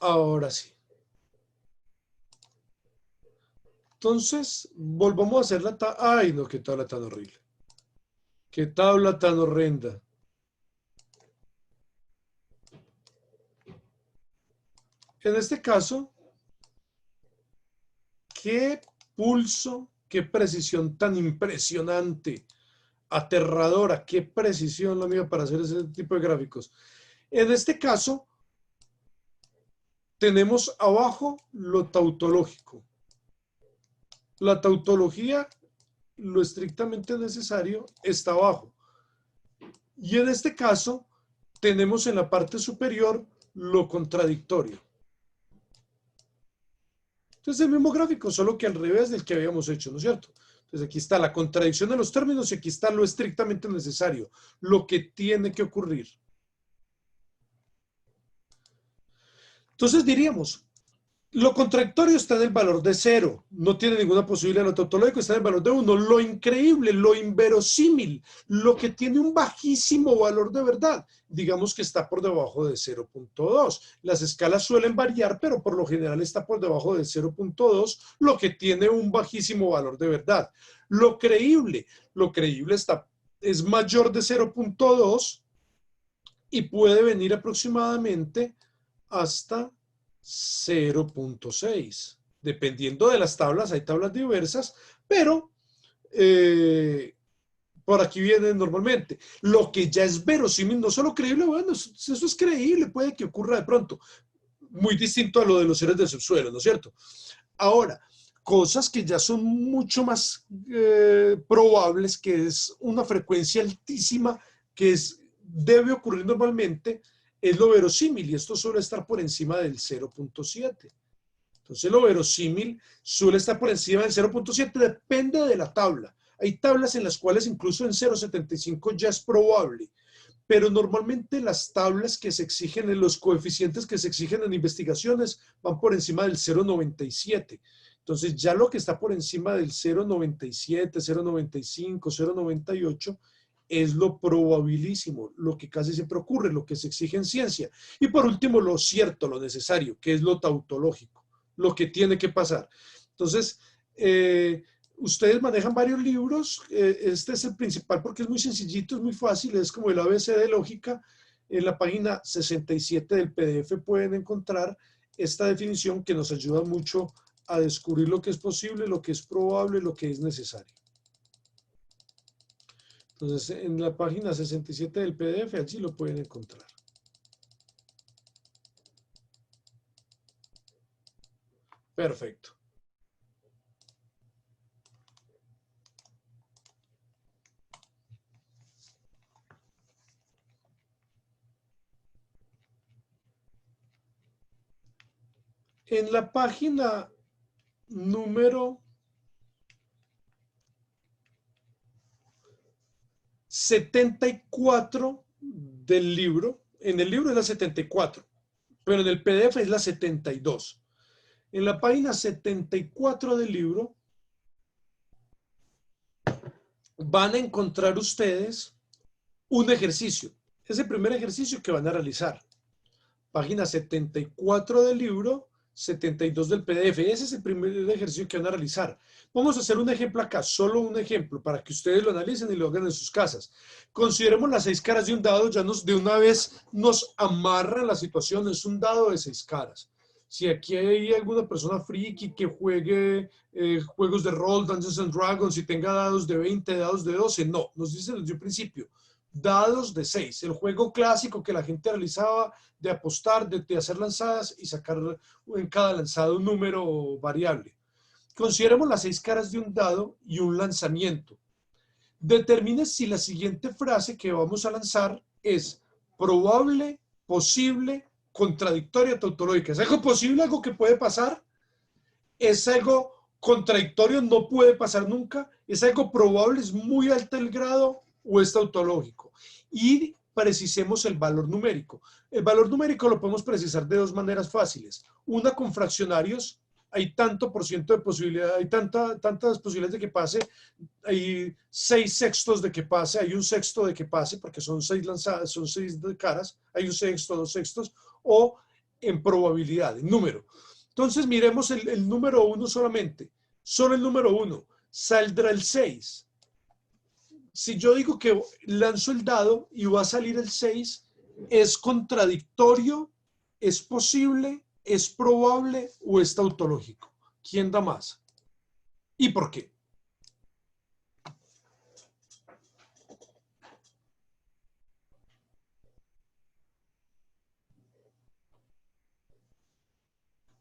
Ahora sí. Entonces, volvamos a hacer la tabla. Ay, no, qué tabla tan horrible. Qué tabla tan horrenda. En este caso, qué pulso, qué precisión tan impresionante, aterradora, qué precisión la mía para hacer ese tipo de gráficos. En este caso, tenemos abajo lo tautológico. La tautología, lo estrictamente necesario, está abajo. Y en este caso, tenemos en la parte superior lo contradictorio. Entonces, el mismo gráfico, solo que al revés del que habíamos hecho, ¿no es cierto? Entonces, aquí está la contradicción de los términos y aquí está lo estrictamente necesario, lo que tiene que ocurrir. Entonces, diríamos, lo contradictorio está en el valor de 0, no tiene ninguna posibilidad. Lo tautológico está en el valor de 1. Lo increíble, lo inverosímil, lo que tiene un bajísimo valor de verdad, digamos que está por debajo de 0.2. Las escalas suelen variar, pero por lo general está por debajo de 0.2, lo que tiene un bajísimo valor de verdad. Lo creíble es mayor de 0.2 y puede venir aproximadamente hasta 0.6. Dependiendo de las tablas, hay tablas diversas, pero por aquí viene normalmente. Lo que ya es verosímil, no solo creíble, bueno, eso es creíble, puede que ocurra de pronto. Muy distinto a lo de los seres del subsuelo, ¿no es cierto? Ahora, cosas que ya son mucho más probables, que es una frecuencia altísima, que debe ocurrir normalmente, es lo verosímil, y esto suele estar por encima del 0.7. Entonces, lo verosímil suele estar por encima del 0.7, depende de la tabla. Hay tablas en las cuales incluso en 0.75 ya es probable, pero normalmente las tablas que se exigen, en los coeficientes que se exigen en investigaciones, van por encima del 0.97. Entonces, ya lo que está por encima del 0.97, 0.95, 0.98 es lo probabilísimo, lo que casi siempre ocurre, lo que se exige en ciencia. Y por último, lo cierto, lo necesario, que es lo tautológico, lo que tiene que pasar. Entonces, ustedes manejan varios libros, este es el principal porque es muy sencillito, es muy fácil, es como el ABC de lógica. En la página 67 del PDF pueden encontrar esta definición que nos ayuda mucho a descubrir lo que es posible, lo que es probable, lo que es necesario. Entonces, en la página 67 del PDF, allí lo pueden encontrar. Perfecto. En la página número 74 del libro, en el libro es la 74, pero en el PDF es la 72. En la página 74 del libro van a encontrar ustedes un ejercicio. Es el primer ejercicio que van a realizar. Página 74 del libro, 72 del PDF. Ese es el primer ejercicio que van a realizar. Vamos a hacer un ejemplo acá, solo un ejemplo, para que ustedes lo analicen y lo hagan en sus casas. Consideremos las 6 caras de un dado, ya de una vez nos amarra la situación, es un dado de 6 caras. Si aquí hay alguna persona friki que juegue juegos de rol, Dungeons and Dragons, y tenga dados de 20, dados de 12, no, nos dicen desde el principio, dados de 6, el juego clásico que la gente realizaba de apostar, de hacer lanzadas y sacar en cada lanzado un número variable. Consideremos las 6 caras de un dado y un lanzamiento. Determine si la siguiente frase que vamos a lanzar es probable, posible, contradictoria, tautológica. ¿Es algo posible, algo que puede pasar? ¿Es algo contradictorio, no puede pasar nunca? ¿Es algo probable, es muy alto el grado? o es tautológico. Y precisemos el valor numérico. El valor numérico lo podemos precisar de dos maneras fáciles. Una con fraccionarios, hay tanto por ciento de posibilidad, hay tantas posibilidades de que pase, hay 6/6 de que pase, hay 1/6 de que pase, porque son 6 lanzadas, son 6 de caras, hay 1/6, 2/6, o en probabilidad, en número. Entonces miremos el número 1 solamente, solo el número 1, saldrá el 6. Si yo digo que lanzo el dado y va a salir el 6, ¿es contradictorio? ¿Es posible? ¿Es probable? ¿O es tautológico? ¿Quién da más? ¿Y por qué?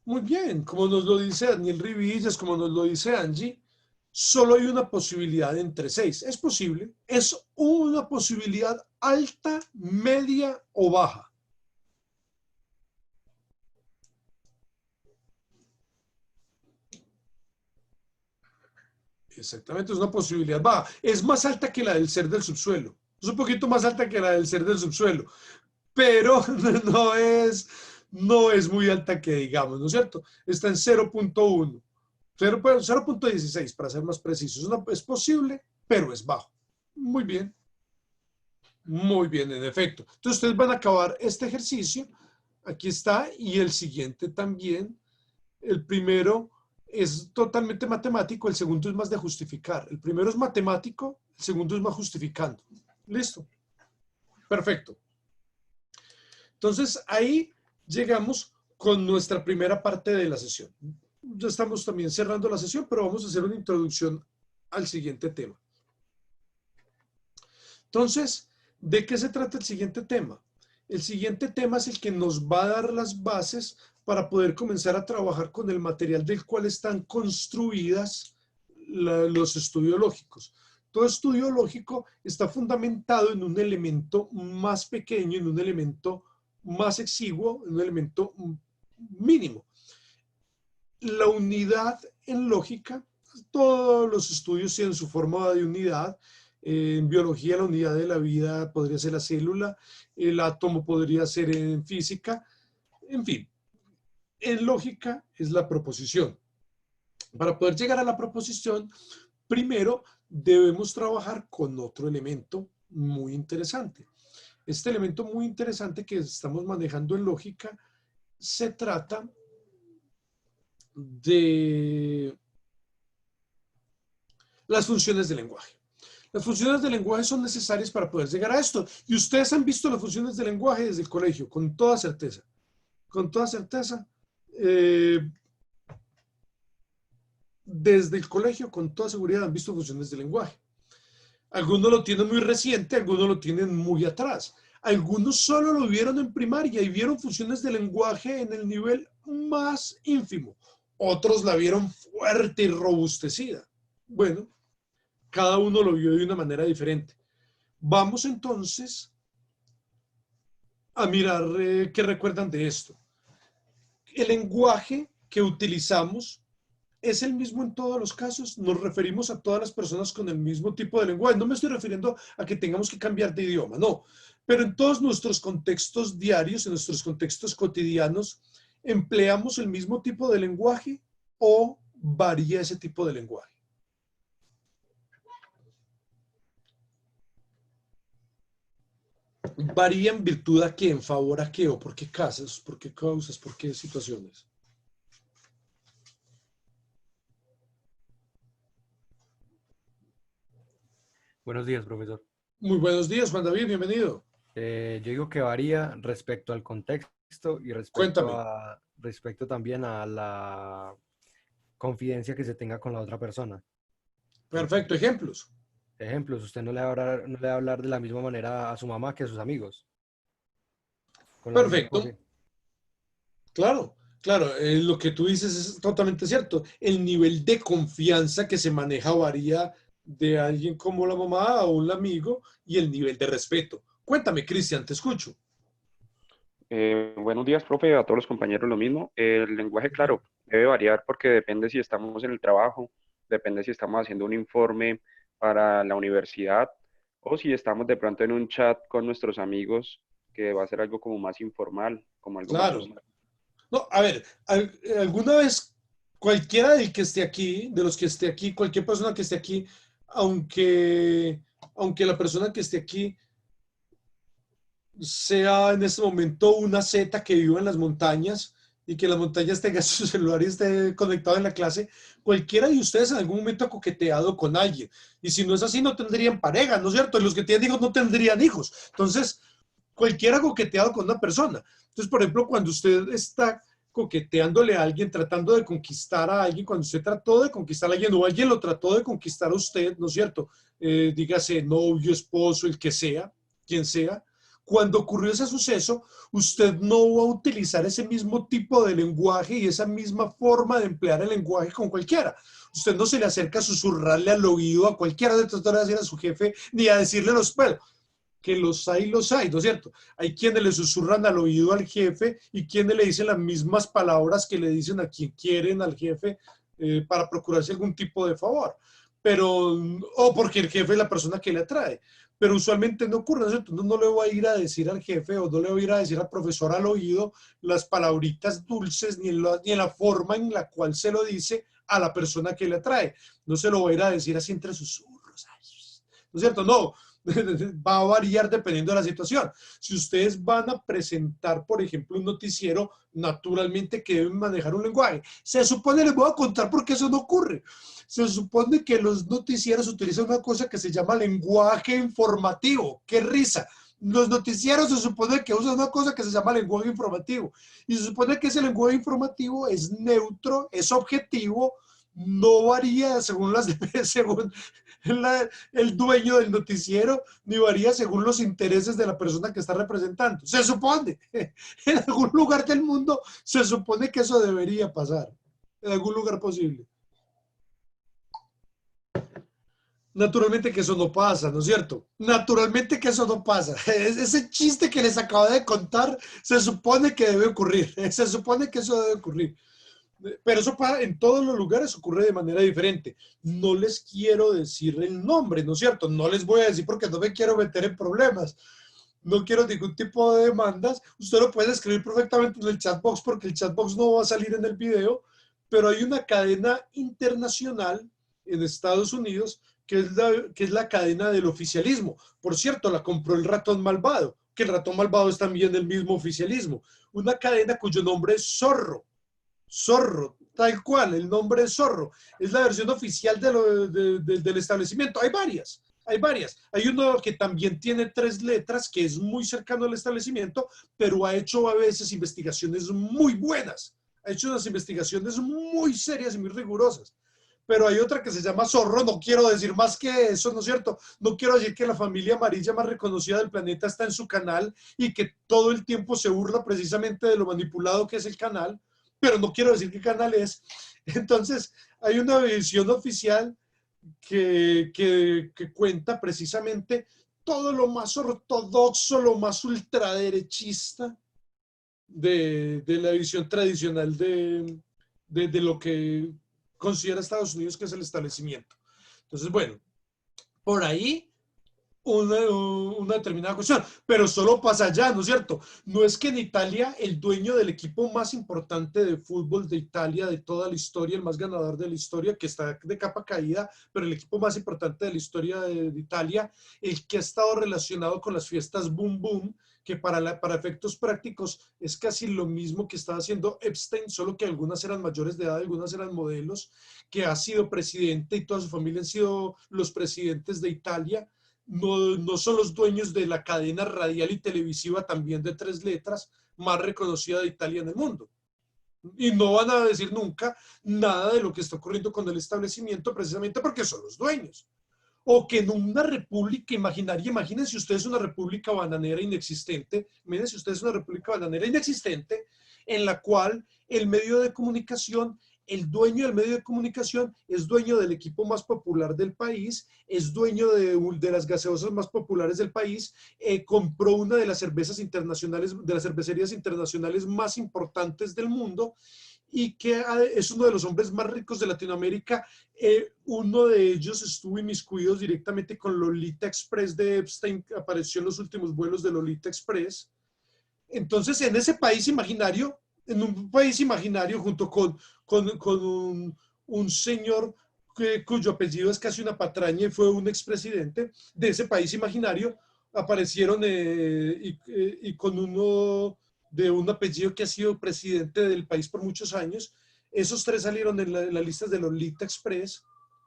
Muy bien, como nos lo dice Daniel Rivillas, como nos lo dice Angie, solo hay una posibilidad entre 6. Es posible, es una posibilidad alta, media o baja. Exactamente, es una posibilidad baja. Es más alta que la del ser del subsuelo. Es un poquito más alta que la del ser del subsuelo, pero no es muy alta que digamos, ¿no es cierto? Está en 0.1, 0.16 para ser más precisos. Es posible, pero es bajo. Muy bien, en efecto. Entonces ustedes van a acabar este ejercicio. Aquí está, y el siguiente también. El primero es totalmente matemático, el segundo es más de justificar. El primero es matemático, el segundo es más justificando. ¿Listo? Perfecto. Entonces, ahí llegamos con nuestra primera parte de la sesión. Ya estamos también cerrando la sesión, pero vamos a hacer una introducción al siguiente tema. Entonces, ¿de qué se trata el siguiente tema? El siguiente tema es el que nos va a dar las bases para poder comenzar a trabajar con el material del cual están construidas los estudios lógicos. Todo estudio lógico está fundamentado en un elemento más pequeño, en un elemento más exiguo, en un elemento mínimo. La unidad en lógica, todos los estudios tienen su forma de unidad. En biología la unidad de la vida podría ser la célula, el átomo podría ser en física, en fin. En lógica es la proposición. Para poder llegar a la proposición, primero debemos trabajar con otro elemento muy interesante. Este elemento muy interesante que estamos manejando en lógica se trata de las funciones de lenguaje. Las funciones de lenguaje son necesarias para poder llegar a esto. Y ustedes han visto las funciones de lenguaje desde el colegio, con toda certeza. Con toda certeza. Desde el colegio, con toda seguridad, han visto funciones de lenguaje. Algunos lo tienen muy reciente, algunos lo tienen muy atrás. Algunos solo lo vieron en primaria y vieron funciones de lenguaje en el nivel más ínfimo. Otros la vieron fuerte y robustecida. Bueno, cada uno lo vio de una manera diferente. Vamos entonces a mirar qué recuerdan de esto. El lenguaje que utilizamos es el mismo en todos los casos. Nos referimos a todas las personas con el mismo tipo de lenguaje. No me estoy refiriendo a que tengamos que cambiar de idioma, no. Pero en todos nuestros contextos diarios, en nuestros contextos cotidianos, ¿empleamos el mismo tipo de lenguaje o varía ese tipo de lenguaje? ¿Varía en virtud a qué, en favor a qué o por qué casos, por qué causas, por qué situaciones? Buenos días, profesor. Muy buenos días, Juan David, bienvenido. Yo digo que varía respecto al contexto y Cuéntame. respecto también a la confidencia que se tenga con la otra persona. Perfecto, ejemplos. Ejemplos, usted no le va a hablar de la misma manera a su mamá que a sus amigos. Con la misma Perfecto. confianza. Claro, claro, lo que tú dices es totalmente cierto. El nivel de confianza que se maneja varía de alguien como la mamá o un amigo y el nivel de respeto. Cuéntame, Cristian, te escucho. Buenos días, profe, a todos los compañeros lo mismo. El lenguaje, claro, debe variar porque depende si estamos en el trabajo, depende si estamos haciendo un informe para la universidad O si estamos de pronto en un chat con nuestros amigos, que va a ser algo como más informal, como algo más... Claro. No, a ver, alguna vez cualquiera del que esté aquí, de los que esté aquí, cualquier persona que esté aquí, aunque la persona que esté aquí sea en este momento una Z que vive en las montañas y que en las montañas tenga su celular y esté conectado en la clase, cualquiera de ustedes en algún momento ha coqueteado con alguien. Y si no es así, no tendrían pareja, ¿no es cierto? Y los que tienen hijos no tendrían hijos. Entonces, cualquiera ha coqueteado con una persona. Entonces, por ejemplo, cuando usted está coqueteándole a alguien, tratando de conquistar a alguien, cuando usted trató de conquistar a alguien o alguien lo trató de conquistar a usted, ¿no es cierto? Dígase novio, esposo, el que sea, quien sea. Cuando ocurrió ese suceso, usted no va a utilizar ese mismo tipo de lenguaje y esa misma forma de emplear el lenguaje con cualquiera. Usted no se le acerca a susurrarle al oído a cualquiera de tratar de decir a su jefe ni a decirle los pelos que los hay, ¿no es cierto? Hay quienes le susurran al oído al jefe y quienes le dicen las mismas palabras que le dicen a quien quieren al jefe para procurarse algún tipo de favor. Pero, o porque el jefe es la persona que le atrae. Pero usualmente no ocurre, ¿no es cierto? No le voy a ir a decir al jefe o no le voy a ir a decir al profesor al oído las palabritas dulces ni en la forma en la cual se lo dice a la persona que le atrae. No se lo voy a ir a decir así entre susurros. ¿No es cierto? No, va a variar dependiendo de la situación. Si ustedes van a presentar, por ejemplo, un noticiero, naturalmente que deben manejar un lenguaje. Se supone, les voy a contar por qué eso no ocurre. Se supone que los noticieros utilizan una cosa que se llama lenguaje informativo. ¡Qué risa! Los noticieros se supone que usan una cosa que se llama lenguaje informativo. Y se supone que ese lenguaje informativo es neutro, es objetivo, no varía según según el dueño del noticiero, ni varía según los intereses de la persona que está representando. Se supone, en algún lugar del mundo, se supone que eso debería pasar, en algún lugar posible. Naturalmente que eso no pasa, ¿no es cierto? Naturalmente que eso no pasa. Ese chiste que les acabo de contar, se supone que debe ocurrir. Se supone que eso debe ocurrir. Pero eso en todos los lugares ocurre de manera diferente. No les quiero decir el nombre, ¿no es cierto? No les voy a decir porque no me quiero meter en problemas. No quiero ningún tipo de demandas. Usted lo puede escribir perfectamente en el chatbox porque el chatbox no va a salir en el video, pero hay una cadena internacional en Estados Unidos que es la cadena del oficialismo. Por cierto, la compró el ratón malvado, que el ratón malvado es también el mismo oficialismo. Una cadena cuyo nombre es Zorro. Zorro, tal cual, el nombre es Zorro. Es la versión oficial del establecimiento. Hay varias. Hay uno que también tiene 3 letras, que es muy cercano al establecimiento, pero ha hecho a veces investigaciones muy buenas. Ha hecho unas investigaciones muy serias y muy rigurosas. Pero hay otra que se llama Zorro, no quiero decir más que eso, ¿no es cierto? No quiero decir que la familia amarilla más reconocida del planeta está en su canal y que todo el tiempo se burla precisamente de lo manipulado que es el canal, pero no quiero decir qué canal es. Entonces, hay una versión oficial que cuenta precisamente todo lo más ortodoxo, lo más ultraderechista de la visión tradicional de lo que considera Estados Unidos que es el establecimiento. Entonces, bueno, por ahí una determinada cuestión, pero solo pasa allá, ¿no es cierto? No es que en Italia el dueño del equipo más importante de fútbol de Italia, de toda la historia, el más ganador de la historia, que está de capa caída, pero el equipo más importante de la historia de Italia, el que ha estado relacionado con las fiestas Boom Boom, que para efectos prácticos es casi lo mismo que estaba haciendo Epstein, solo que algunas eran mayores de edad, algunas eran modelos, que ha sido presidente y toda su familia han sido los presidentes de Italia. No son los dueños de la cadena radial y televisiva también de 3 letras más reconocida de Italia en el mundo. Y no van a decir nunca nada de lo que está ocurriendo con el establecimiento precisamente porque son los dueños. O que en una república imaginaria, imagínense ustedes una república bananera inexistente, imagínense ustedes una república bananera inexistente en la cual el medio de comunicación, el dueño del medio de comunicación es dueño del equipo más popular del país, es dueño de las gaseosas más populares del país, compró una de las cervezas internacionales, de las cervecerías internacionales más importantes del mundo y que es uno de los hombres más ricos de Latinoamérica. Uno de ellos estuvo inmiscuido directamente con Lolita Express de Epstein, que apareció en los últimos vuelos de Lolita Express. Entonces, en ese país imaginario, en un país imaginario, junto con un señor cuyo apellido es casi una patraña y fue un expresidente de ese país imaginario, aparecieron y con uno de un apellido que ha sido presidente del país por muchos años. Esos tres salieron en las listas de Lolita Express,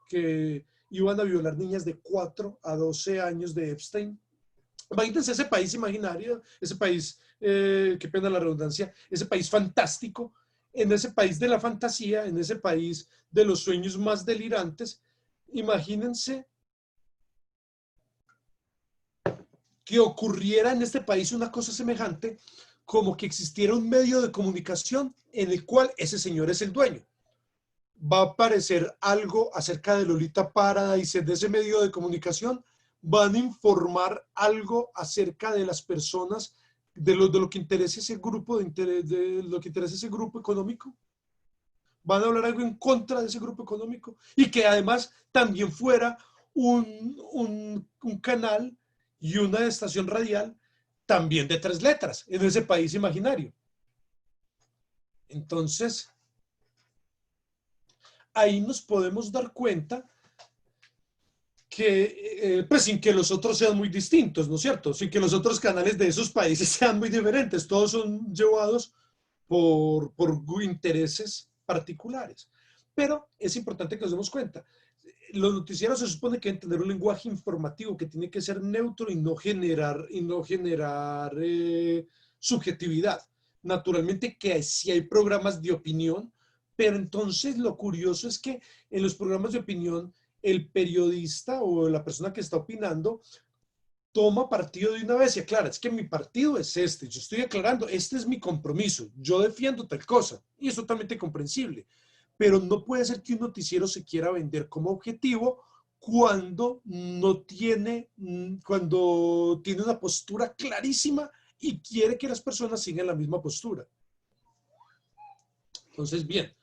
que iban a violar niñas de 4 a 12 años de Epstein. Imagínense ese país imaginario, ese país, qué pena la redundancia, ese país fantástico, en ese país de la fantasía, en ese país de los sueños más delirantes. Imagínense que ocurriera en este país una cosa semejante, como que existiera un medio de comunicación en el cual ese señor es el dueño. Va a aparecer algo acerca de Lolita Paradise de ese medio de comunicación, van a informar algo acerca de las personas, de lo que interesa ese grupo, de lo que interesa ese grupo económico. Van a hablar algo en contra de ese grupo económico y que además también fuera un canal y una estación radial también de 3 letras en ese país imaginario. Entonces, ahí nos podemos dar cuenta que, pues sin que los otros sean muy distintos, ¿no es cierto? Sin que los otros canales de esos países sean muy diferentes. Todos son llevados por intereses particulares. Pero es importante que nos demos cuenta. Los noticieros se supone que deben tener un lenguaje informativo que tiene que ser neutro y no generar subjetividad. Naturalmente que sí hay programas de opinión, pero entonces lo curioso es que en los programas de opinión el periodista o la persona que está opinando toma partido de una vez y aclara, es que mi partido es este, yo estoy aclarando, este es mi compromiso, yo defiendo tal cosa, y es totalmente comprensible. Pero no puede ser que un noticiero se quiera vender como objetivo cuando no tiene, cuando tiene una postura clarísima y quiere que las personas sigan la misma postura. Entonces, bien,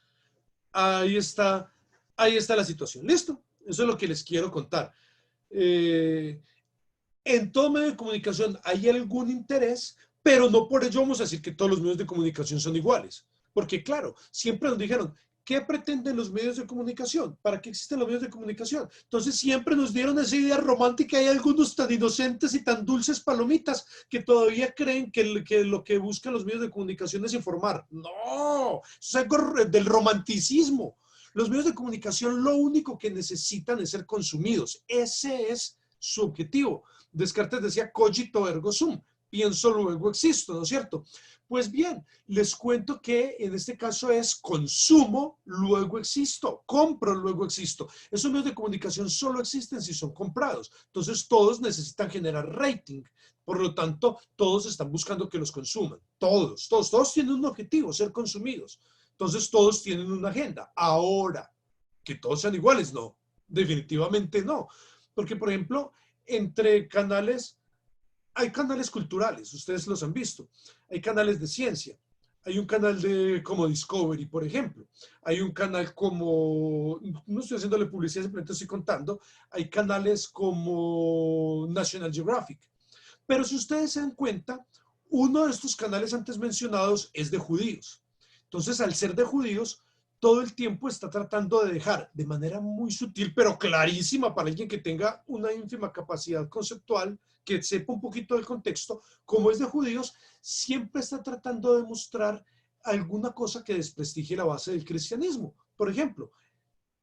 ahí está la situación. ¿Listo? Eso es lo que les quiero contar. En todo medio de comunicación hay algún interés, pero no por ello vamos a decir que todos los medios de comunicación son iguales. Porque claro, siempre nos dijeron, ¿qué pretenden los medios de comunicación? ¿Para qué existen los medios de comunicación? Entonces siempre nos dieron esa idea romántica. Hay algunos tan inocentes y tan dulces palomitas que todavía creen que lo que buscan los medios de comunicación es informar. No, eso es algo del romanticismo. Los medios de comunicación lo único que necesitan es ser consumidos. Ese es su objetivo. Descartes decía cogito ergo sum, pienso luego existo, ¿no es cierto? Pues bien, les cuento que en este caso es consumo, luego existo, compro, luego existo. Esos medios de comunicación solo existen si son comprados. Entonces todos necesitan generar rating. Por lo tanto, todos están buscando que los consuman. Todos tienen un objetivo, ser consumidos. Entonces todos tienen una agenda. Ahora, que todos sean iguales, no. Definitivamente no. Porque, por ejemplo, entre canales, hay canales culturales, ustedes los han visto, hay canales de ciencia, hay un canal como Discovery, por ejemplo, hay un canal como, no estoy haciéndole publicidad, simplemente estoy contando, hay canales como National Geographic. Pero si ustedes se dan cuenta, uno de estos canales antes mencionados es de judíos. Entonces, al ser de judíos, todo el tiempo está tratando de dejar de manera muy sutil, pero clarísima para alguien que tenga una ínfima capacidad conceptual, que sepa un poquito del contexto, como es de judíos, siempre está tratando de mostrar alguna cosa que desprestigie la base del cristianismo. Por ejemplo,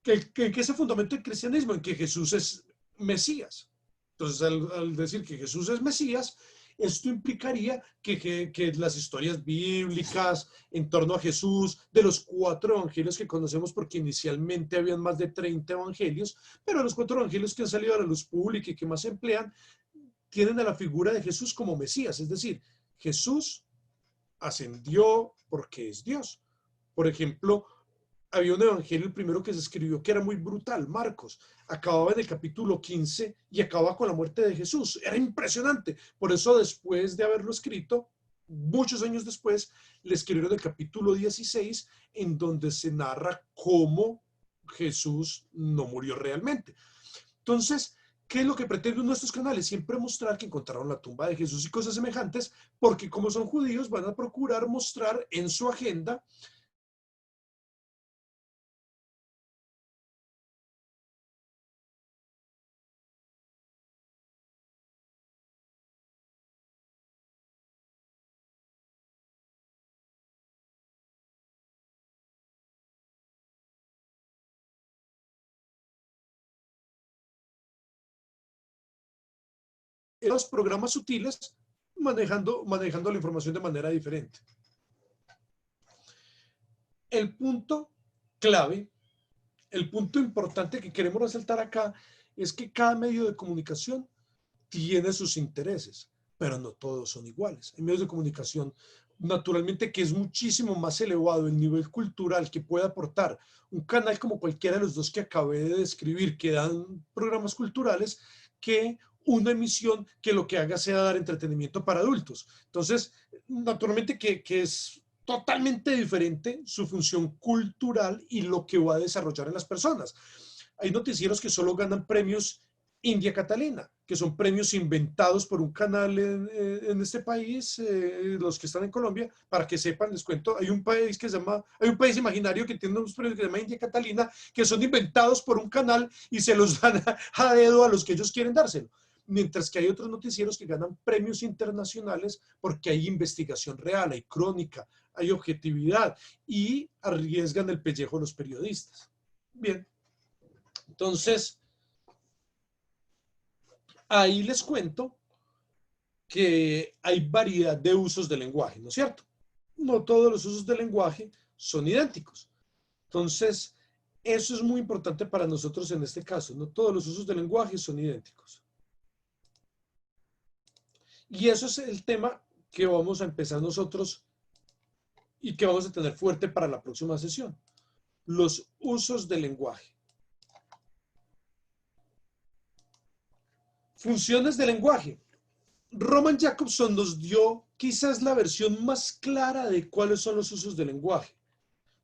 ¿qué se fundamenta el cristianismo? En que Jesús es Mesías. Entonces, al decir que Jesús es Mesías, esto implicaría que las historias bíblicas en torno a Jesús, de los 4 evangelios que conocemos, porque inicialmente habían más de 30 evangelios, pero los 4 evangelios que han salido a la luz pública y que más se emplean, tienen a la figura de Jesús como Mesías, es decir, Jesús ascendió porque es Dios. Por ejemplo, había un evangelio, el primero que se escribió, que era muy brutal, Marcos. Acababa en el capítulo 15 y acababa con la muerte de Jesús. Era impresionante. Por eso, después de haberlo escrito, muchos años después le escribieron el capítulo 16, en donde se narra cómo Jesús no murió realmente. Entonces, ¿qué es lo que pretenden nuestros canales? Siempre mostrar que encontraron la tumba de Jesús y cosas semejantes, porque como son judíos van a procurar mostrar en su agenda los programas sutiles manejando la información de manera diferente. El punto clave, el punto importante que queremos resaltar acá es que cada medio de comunicación tiene sus intereses, pero no todos son iguales. En medios de comunicación, naturalmente que es muchísimo más elevado el nivel cultural que puede aportar un canal como cualquiera de los dos que acabé de describir, que dan programas culturales, que una emisión que lo que haga sea dar entretenimiento para adultos. Entonces, naturalmente que es totalmente diferente su función cultural y lo que va a desarrollar en las personas. Hay noticieros que solo ganan premios India Catalina, que son premios inventados por un canal en este país, los que están en Colombia, para que sepan, les cuento, hay un país que se llama, hay un país imaginario que tiene unos premios que se llama India Catalina, que son inventados por un canal y se los dan a dedo a los que ellos quieren dárselo. Mientras que hay otros noticieros que ganan premios internacionales porque hay investigación real, hay crónica, hay objetividad y arriesgan el pellejo de los periodistas. Bien, entonces, ahí les cuento que hay variedad de usos del lenguaje, ¿no es cierto? No todos los usos del lenguaje son idénticos. Entonces, eso es muy importante para nosotros en este caso. No todos los usos del lenguaje son idénticos. Y eso es el tema que vamos a empezar nosotros y que vamos a tener fuerte para la próxima sesión. Los usos del lenguaje. Funciones del lenguaje. Roman Jakobson nos dio quizás la versión más clara de cuáles son los usos del lenguaje.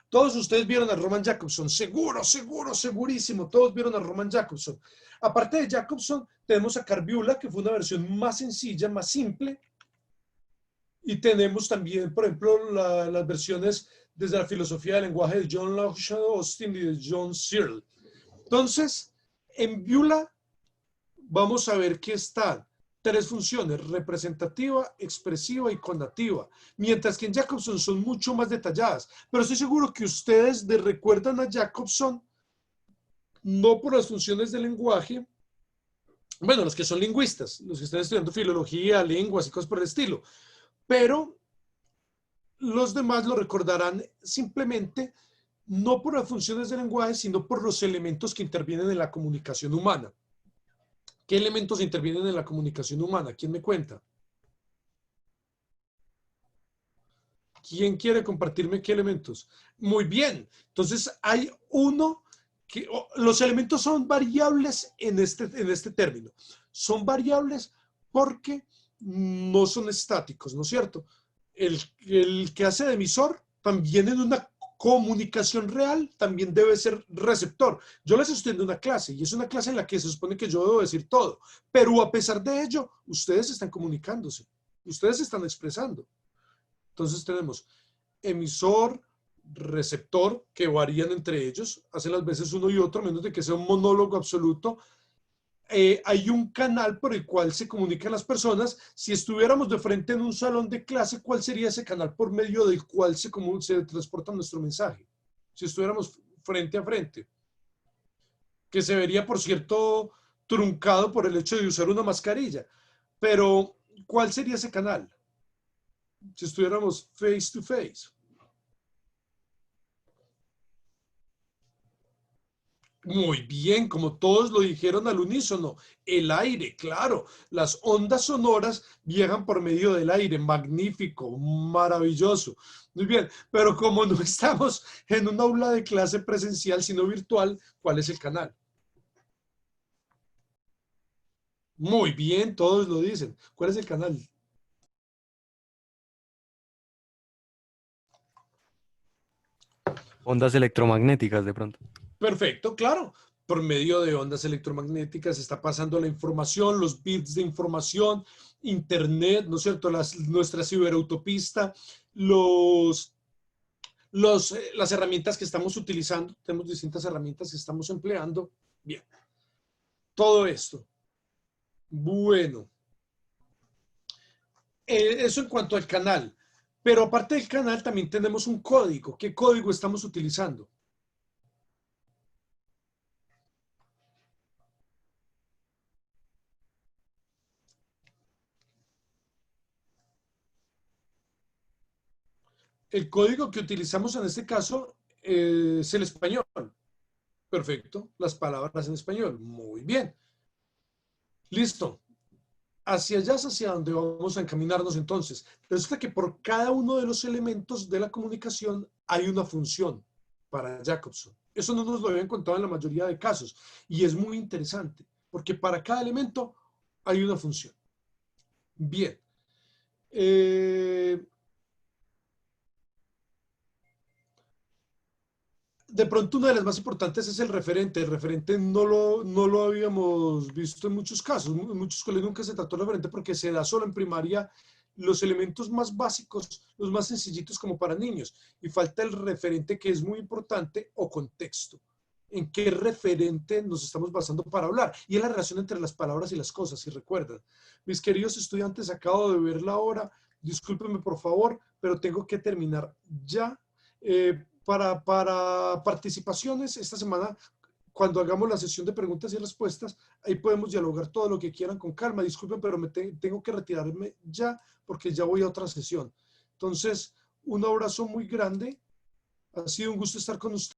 Todos ustedes vieron a Roman Jakobson, segurísimo, todos vieron a Roman Jakobson. Aparte de Jakobson, tenemos a Carbiula, que fue una versión más sencilla, más simple. Y tenemos también, por ejemplo, las versiones desde la filosofía del lenguaje de John Locke Austin y de John Searle. Entonces, en Biula vamos a ver que están tres funciones: representativa, expresiva y conativa, mientras que en Jakobson son mucho más detalladas. Pero estoy seguro que ustedes recuerdan a Jakobson no por las funciones del lenguaje, bueno, los que son lingüistas, los que están estudiando filología, lenguas y cosas por el estilo, pero los demás lo recordarán simplemente no por las funciones del lenguaje, sino por los elementos que intervienen en la comunicación humana. ¿Qué elementos intervienen en la comunicación humana? ¿Quién me cuenta? ¿Quién quiere compartirme qué elementos? Muy bien. Entonces hay uno que los elementos son variables en este término. Son variables porque no son estáticos, ¿no es cierto? El que hace de emisor también en una comunicación real también debe ser receptor. Yo les estoy dando una clase y es una clase en la que se supone que yo debo decir todo, pero a pesar de ello, ustedes están comunicándose, ustedes están expresando. Entonces tenemos emisor, receptor, que varían entre ellos, hacen las veces uno y otro, menos de que sea un monólogo absoluto. Hay un canal por el cual se comunican las personas. Si estuviéramos de frente en un salón de clase, ¿cuál sería ese canal por medio del cual se transporta nuestro mensaje? Si estuviéramos frente a frente. Que se vería, por cierto, truncado por el hecho de usar una mascarilla. Pero, ¿cuál sería ese canal? Si estuviéramos face to face. Muy bien, como todos lo dijeron al unísono, el aire, claro, las ondas sonoras viajan por medio del aire, magnífico, maravilloso. Muy bien, pero como no estamos en un aula de clase presencial, sino virtual, ¿cuál es el canal? Muy bien, todos lo dicen. ¿Cuál es el canal? Ondas electromagnéticas de pronto. Perfecto, claro. Por medio de ondas electromagnéticas está pasando la información, los bits de información, internet, ¿no es cierto? Nuestra ciberautopista, las herramientas que estamos utilizando. Tenemos distintas herramientas que estamos empleando. Bien. Todo esto. Bueno. Eso en cuanto al canal. Pero aparte del canal también tenemos un código. ¿Qué código estamos utilizando? El código que utilizamos en este caso es el español. Perfecto. Las palabras en español. Muy bien. Listo. Hacia allá es hacia donde vamos a encaminarnos entonces. Resulta que por cada uno de los elementos de la comunicación hay una función para Jacobson. Eso no nos lo habían contado en la mayoría de casos. Y es muy interesante, porque para cada elemento hay una función. Bien. De pronto una de las más importantes es el referente. El referente no lo habíamos visto en muchos casos. En muchos colegios nunca se trató el referente porque se da solo en primaria los elementos más básicos, los más sencillitos como para niños. Y falta el referente, que es muy importante, o contexto. ¿En qué referente nos estamos basando para hablar? Y es la relación entre las palabras y las cosas, si recuerdan. Mis queridos estudiantes, acabo de ver la hora. Discúlpenme, por favor, pero tengo que terminar ya. Para participaciones esta semana, cuando hagamos la sesión de preguntas y respuestas, ahí podemos dialogar todo lo que quieran con calma. Disculpen, pero tengo que retirarme ya porque ya voy a otra sesión. Entonces, un abrazo muy grande. Ha sido un gusto estar con ustedes.